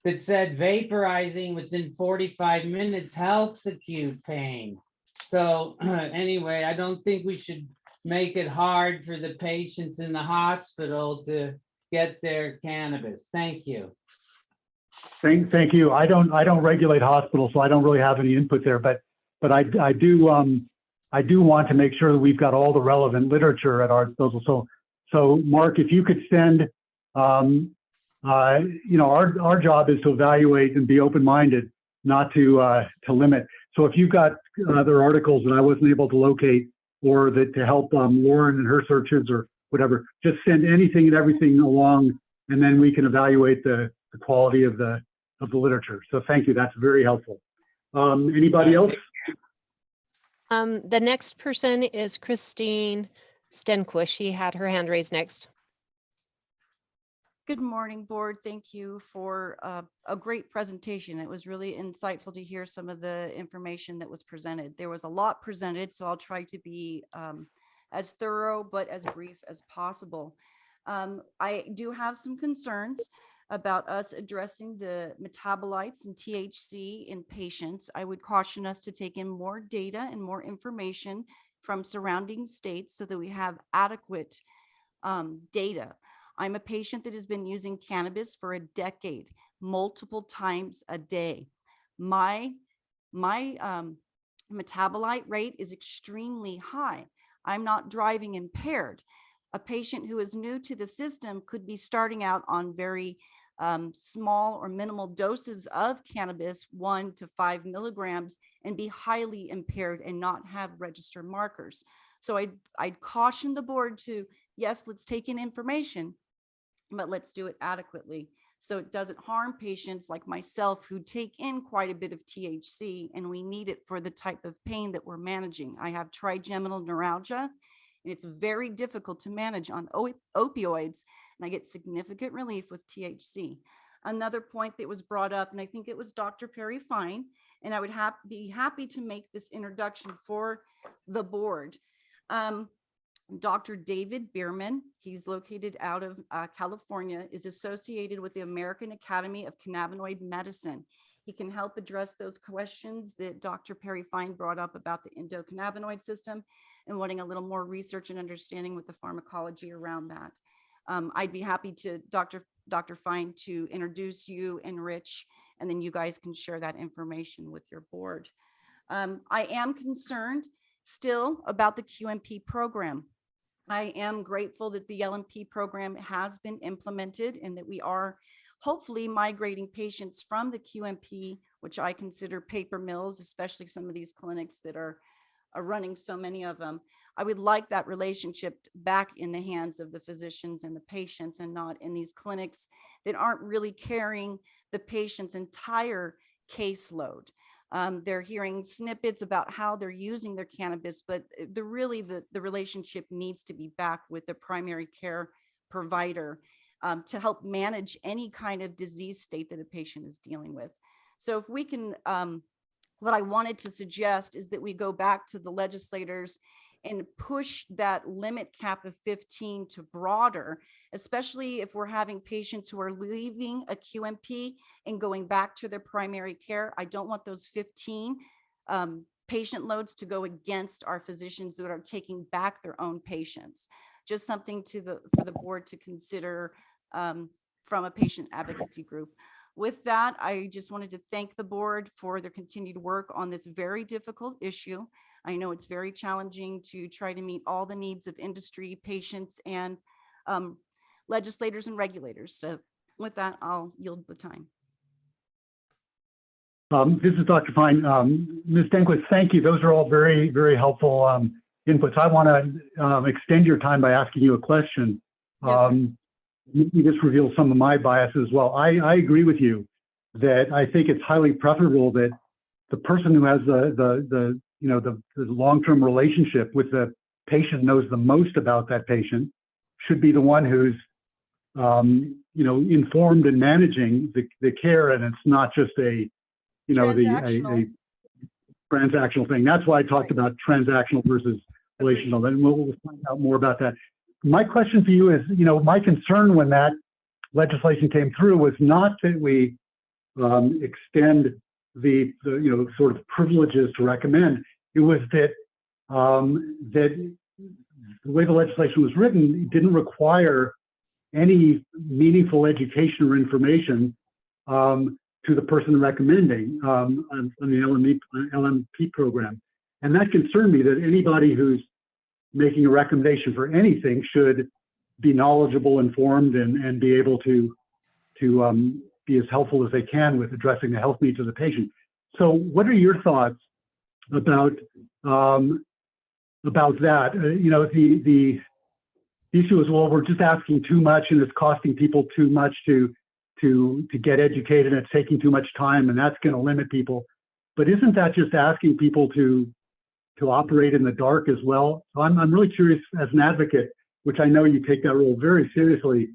S16: that said vaporizing within 45 minutes helps acute pain. So anyway, I don't think we should make it hard for the patients in the hospital to get their cannabis. Thank you.
S3: Thank you. I don't regulate hospitals, so I don't really have any input there. But I do want to make sure that we've got all the relevant literature at our disposal. So Mark, if you could send, our job is to evaluate and be open-minded, not to limit. So if you've got other articles that I wasn't able to locate, or that to help Lauren and her searches or whatever, just send anything and everything along, and then we can evaluate the quality of the literature. So thank you. That's very helpful. Anybody else?
S6: The next person is Christine Stenquist. She had her hand raised next.
S17: Good morning, board. Thank you for a great presentation. It was really insightful to hear some of the information that was presented. There was a lot presented, so I'll try to be as thorough but as brief as possible. I do have some concerns about us addressing the metabolites and THC in patients. I would caution us to take in more data and more information from surrounding states so that we have adequate data. I'm a patient that has been using cannabis for a decade, multiple times a day. My metabolite rate is extremely high. I'm not driving impaired. A patient who is new to the system could be starting out on very small or minimal doses of cannabis, 1 to 5 milligrams, and be highly impaired and not have register markers. So I'd caution the board to, yes, let's take in information, but let's do it adequately so it doesn't harm patients like myself who take in quite a bit of THC, and we need it for the type of pain that we're managing. I have trigeminal neuralgia, and it's very difficult to manage on opioids, and I get significant relief with THC. Another point that was brought up, and I think it was Dr. Perry Fine, and I would be happy to make this introduction for the board. Dr. David Bierman, he's located out of California, is associated with the American Academy of Cannabinoid Medicine. He can help address those questions that Dr. Perry Fine brought up about the endocannabinoid system and wanting a little more research and understanding with the pharmacology around that. I'd be happy to, Dr. Fine, to introduce you and Rich, and then you guys can share that information with your board. I am concerned still about the QMP program. I am grateful that the LMP program has been implemented and that we are hopefully migrating patients from the QMP, which I consider paper mills, especially some of these clinics that are running so many of them. I would like that relationship back in the hands of the physicians and the patients, and not in these clinics that aren't really carrying the patient's entire caseload. They're hearing snippets about how they're using their cannabis, but the relationship needs to be back with the primary care provider to help manage any kind of disease state that a patient is dealing with. So if we can, what I wanted to suggest is that we go back to the legislators and push that limit cap of 15 to broader, especially if we're having patients who are leaving a QMP and going back to their primary care. I don't want those 15 patient loads to go against our physicians that are taking back their own patients. Just something for the board to consider from a patient advocacy group. With that, I just wanted to thank the board for their continued work on this very difficult issue. I know it's very challenging to try to meet all the needs of industry, patients, and legislators and regulators. So with that, I'll yield the time.
S3: This is Dr. Fine. Ms. Stenquist, thank you. Those are all very, very helpful inputs. I want to extend your time by asking you a question.
S17: Yes,
S3: This reveals some of my biases as well. I agree with you that I think it's highly preferable that the person who has the long-term relationship with the patient, knows the most about that patient, should be the one who's informed and managing the care, and it's not just a a transactional thing. That's why I talked about transactional versus relational, and we'll find out more about that. My question for you is, my concern when that legislation came through was not that we extend the sort of privileges to recommend. It was that that the way the legislation was written, it didn't require any meaningful education or information to the person recommending on the LMP program. And that concerned me that anybody who's making a recommendation for anything should be knowledgeable, informed, and be able to be as helpful as they can with addressing the health needs of the patient. So what are your thoughts about that? The issue is, well, we're just asking too much and it's costing people too much to get educated, and it's taking too much time, and that's going to limit people. But isn't that just asking people to operate in the dark as well? So I'm really curious, as an advocate, which I know you take that role very seriously,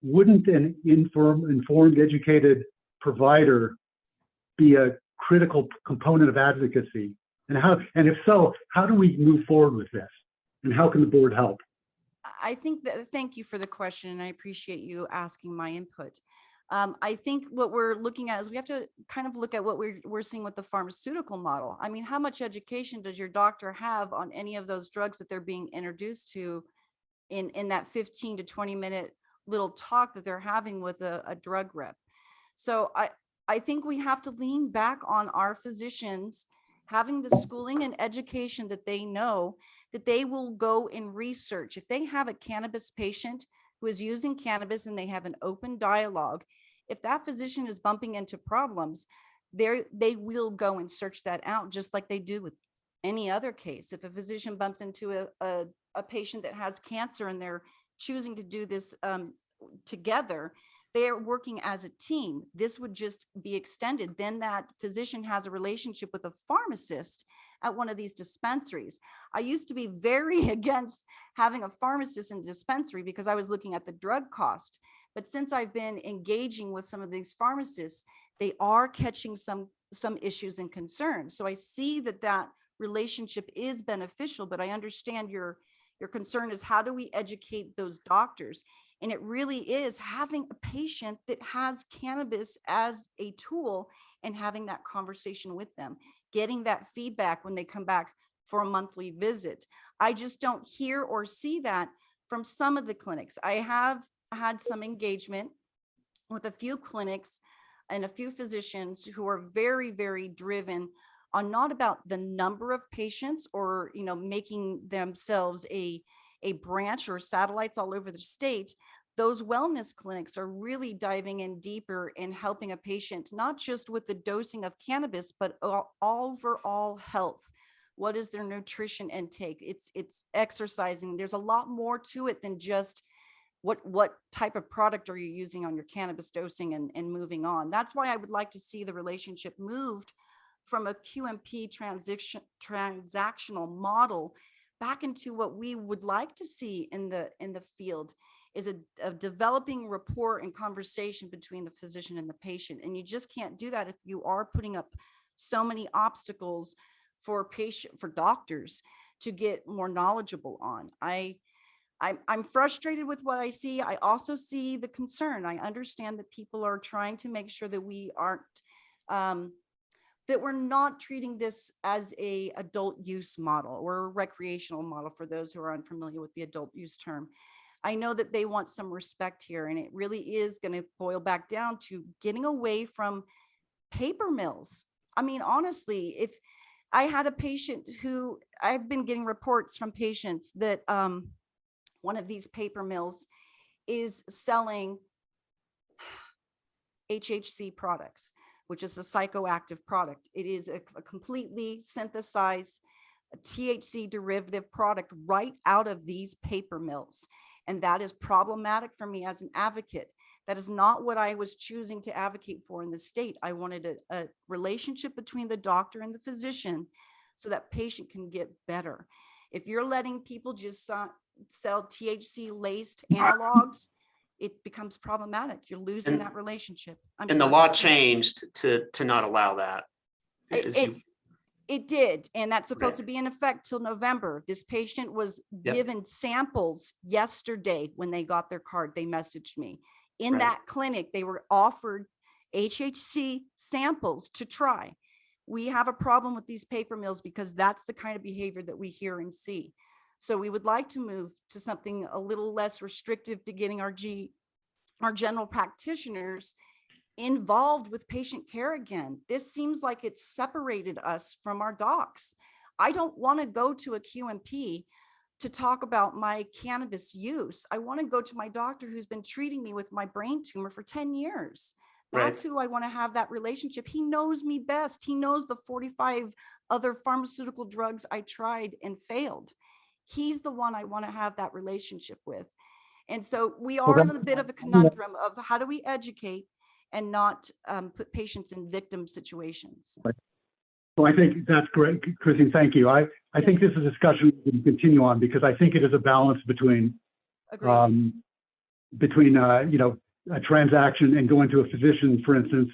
S3: wouldn't an informed, educated provider be a critical component of advocacy? And if so, how do we move forward with this? And how can the board help?
S17: I think that, thank you for the question, and I appreciate you asking my input. I think what we're looking at is we have to kind of look at what we're seeing with the pharmaceutical model. I mean, how much education does your doctor have on any of those drugs that they're being introduced to in that 15 to 20 minute little talk that they're having with a drug rep? So I think we have to lean back on our physicians having the schooling and education that they know that they will go and research. If they have a cannabis patient who is using cannabis and they have an open dialogue, if that physician is bumping into problems, they will go and search that out, just like they do with any other case. If a physician bumps into a patient that has cancer and they're choosing to do this together, they are working as a team. This would just be extended. Then that physician has a relationship with a pharmacist at one of these dispensaries. I used to be very against having a pharmacist in a dispensary because I was looking at the drug cost. But since I've been engaging with some of these pharmacists, they are catching some issues and concerns. So I see that relationship is beneficial, but I understand your concern is, how do we educate those doctors? And it really is having a patient that has cannabis as a tool and having that conversation with them, getting that feedback when they come back for a monthly visit. I just don't hear or see that from some of the clinics. I have had some engagement with a few clinics and a few physicians who are very, very driven on not about the number of patients or, making themselves a branch or satellites all over the state. Those wellness clinics are really diving in deeper in helping a patient, not just with the dosing of cannabis, but overall health. What is their nutrition intake? It's exercising. There's a lot more to it than just what type of product are you using on your cannabis dosing and moving on. That's why I would like to see the relationship moved from a QMP transactional model back into what we would like to see in the field, is a developing rapport and conversation between the physician and the patient. And you just can't do that if you are putting up so many obstacles for doctors to get more knowledgeable on. I'm frustrated with what I see. I also see the concern. I understand that people are trying to make sure that we aren't that we're not treating this as a adult use model or a recreational model, for those who are unfamiliar with the adult use term. I know that they want some respect here, and it really is going to boil back down to getting away from paper mills. I mean, honestly, if I had a patient who, I've been getting reports from patients that one of these paper mills is selling HHC products, which is a psychoactive product. It is a completely synthesized THC derivative product right out of these paper mills. And that is problematic for me as an advocate. That is not what I was choosing to advocate for in the state. I wanted a relationship between the doctor and the physician so that patient can get better. If you're letting people just sell THC laced analogs, it becomes problematic. You're losing that relationship.
S4: The law changed to not allow that.
S17: It did, and that's supposed to be in effect till November. This patient was given samples yesterday when they got their card. They messaged me. In that clinic, they were offered HHC samples to try. We have a problem with these paper mills because that's the kind of behavior that we hear and see. So we would like to move to something a little less restrictive to getting our general practitioners involved with patient care again. This seems like it's separated us from our docs. I don't want to go to a QMP to talk about my cannabis use. I want to go to my doctor who's been treating me with my brain tumor for 10 years. That's who I want to have that relationship. He knows me best. He knows the 45 other pharmaceutical drugs I tried and failed. He's the one I want to have that relationship with. And so we are in a bit of a conundrum of how do we educate and not put patients in victim situations.
S3: Well, I think that's great, Christine. Thank you. I think this is a discussion we can continue on, because I think it is a balance between you know, a transaction and going to a physician, for instance.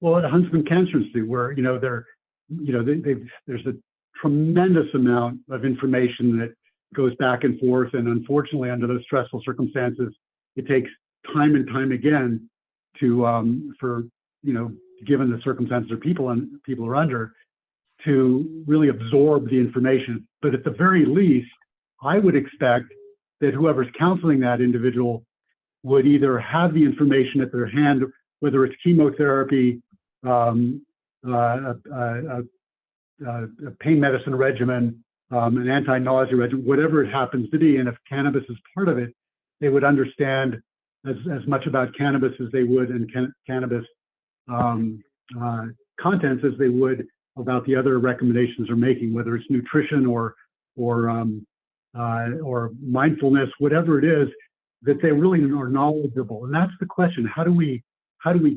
S3: Well, at Huntsman Cancer Institute, where you know there's a tremendous amount of information that goes back and forth, and unfortunately, under those stressful circumstances, it takes time and time again to for you know, given the circumstances that people are under, to really absorb the information. But at the very least, I would expect that whoever's counseling that individual would either have the information at their hand, whether it's chemotherapy, a pain medicine regimen, an anti-nausea regimen, whatever it happens to be. And if cannabis is part of it, they would understand as much about cannabis as they would in cannabis contents as they would about the other recommendations they're making, whether it's nutrition or mindfulness, whatever it is, that they really are knowledgeable. And that's the question: how do we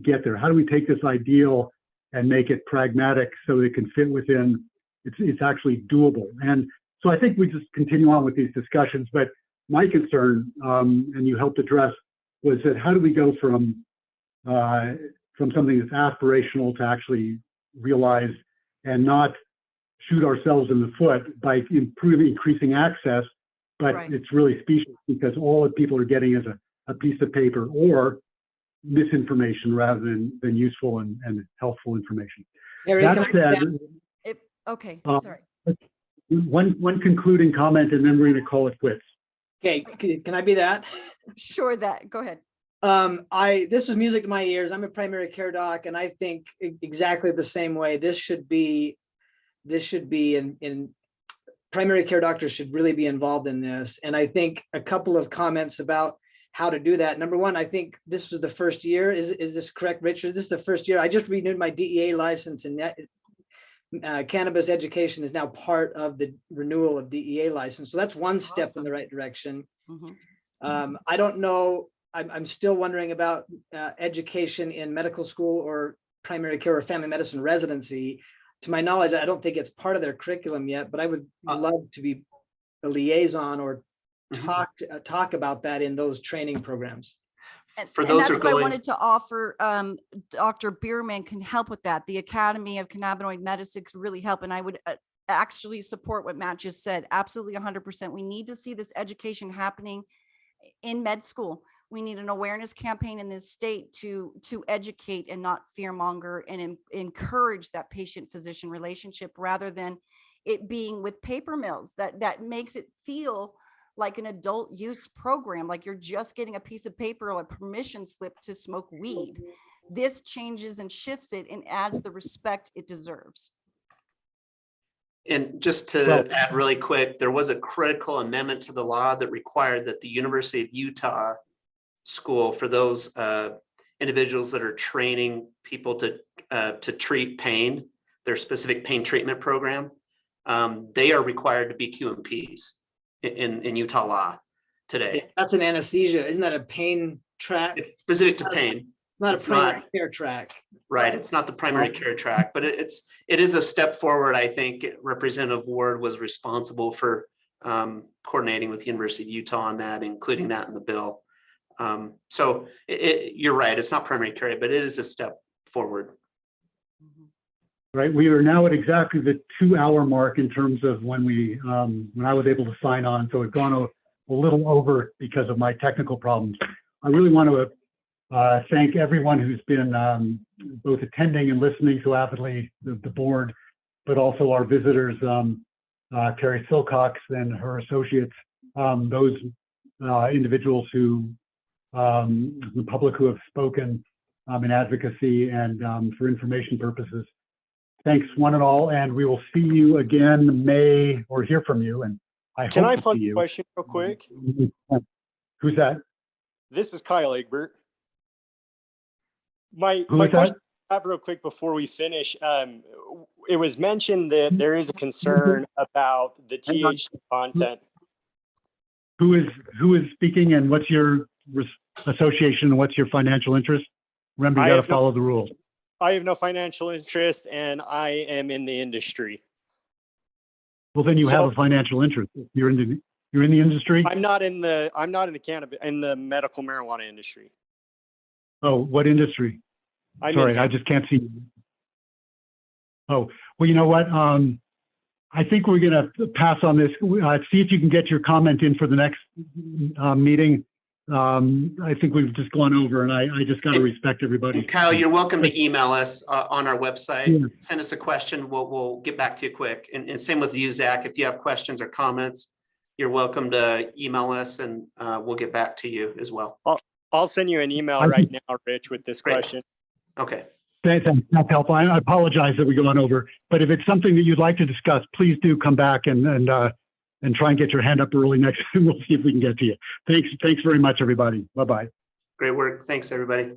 S3: get there? How do we take this ideal and make it pragmatic so it can fit within? It's actually doable. And so I think we just continue on with these discussions. But my concern, and you helped address, was that how do we go from something that's aspirational to actually realize, and not shoot ourselves in the foot by increasing access, but it's really specious, because all that people are getting is a piece of paper or misinformation rather than useful and helpful information. That said,
S17: okay, sorry.
S3: One concluding comment, and then we're going to call it quits.
S12: Okay, can I be that?
S17: Sure, go ahead.
S12: This is music to my ears. I'm a primary care doc, and I think exactly the same way. This should be in primary care doctors should really be involved in this. And I think a couple of comments about how to do that. Number one, I think this was the first year. Is this correct, Richard? This is the first year. I just renewed my DEA license, and cannabis education is now part of the renewal of DEA license. So that's one step in the right direction. I don't know. I'm still wondering about education in medical school or primary care or family medicine residency. To my knowledge, I don't think it's part of their curriculum yet, but I would love to be a liaison or talk about that in those training programs.
S17: And that's what I wanted to offer. Dr. Bierman can help with that. The Academy of Cannabinoid Medicine could really help. And I would actually support what Matt just said. Absolutely 100%. We need to see this education happening in med school. We need an awareness campaign in this state to educate and not fearmonger, and encourage that patient-physician relationship, rather than it being with paper mills. That makes it feel like an adult use program, like you're just getting a piece of paper or a permission slip to smoke weed. This changes and shifts it and adds the respect it deserves.
S4: And just to add really quick, there was a critical amendment to the law that required that the University of Utah school, for those individuals that are training people to treat pain, their specific pain treatment program, they are required to be QMPs in Utah law today.
S12: Yeah, that's an anesthesia. Isn't that a pain track?
S4: It's specific to pain.
S12: Not a primary care track.
S4: Right. It's not the primary care track, but it is a step forward. I think Representative Ward was responsible for coordinating with the University of Utah on that, including that in the bill. So you're right. It's not primary care, but it is a step forward.
S3: Right. We are now at exactly the 2-hour mark in terms of when I was able to sign on. So it's gone a little over because of my technical problems. I really want to thank everyone who's been both attending and listening so avidly, the board, but also our visitors, Carrie Silcox and her associates, those individuals who, the public who have spoken, in advocacy and for information purposes. Thanks one and all, and we will see you again May, or hear from you, and I
S18: Can
S3: hope
S18: I
S3: to
S18: pose
S3: see
S18: a
S3: you.
S18: question real quick?
S3: Who's that?
S18: This is Kyle Egbert.
S3: Who
S18: My
S3: is
S18: question
S3: that?
S18: I have real quick before we finish. It was mentioned that there is a concern about the THC content.
S3: Who is speaking, and what's your association, and what's your financial interest? Remember, you got to follow the rules.
S18: I have no financial interest, and I am in the industry.
S3: Well, then you have a financial interest. You're in the industry.
S18: I'm not in the cannabis, in the medical marijuana industry.
S3: Oh, what industry?
S18: I'm
S3: Sorry,
S18: in
S3: I just can't see. Oh, well, you know what? I think we're going to pass on this. See if you can get your comment in for the next meeting. I think we've just gone over, and I just got to respect everybody.
S4: Kyle, you're welcome to email us on our website.
S3: Yeah.
S4: Send us a question. We'll get back to you quick. And same with you, Zach. If you have questions or comments, you're welcome to email us, and we'll get back to you as well.
S18: I'll send you an email right now, Rich, with this question.
S4: Okay.
S3: Thanks. That's helpful. I apologize that we go on over, but if it's something that you'd like to discuss, please do come back and try and get your hand up early next time. We'll see if we can get to you. Thanks very much, everybody. Bye-bye.
S4: Great work. Thanks, everybody.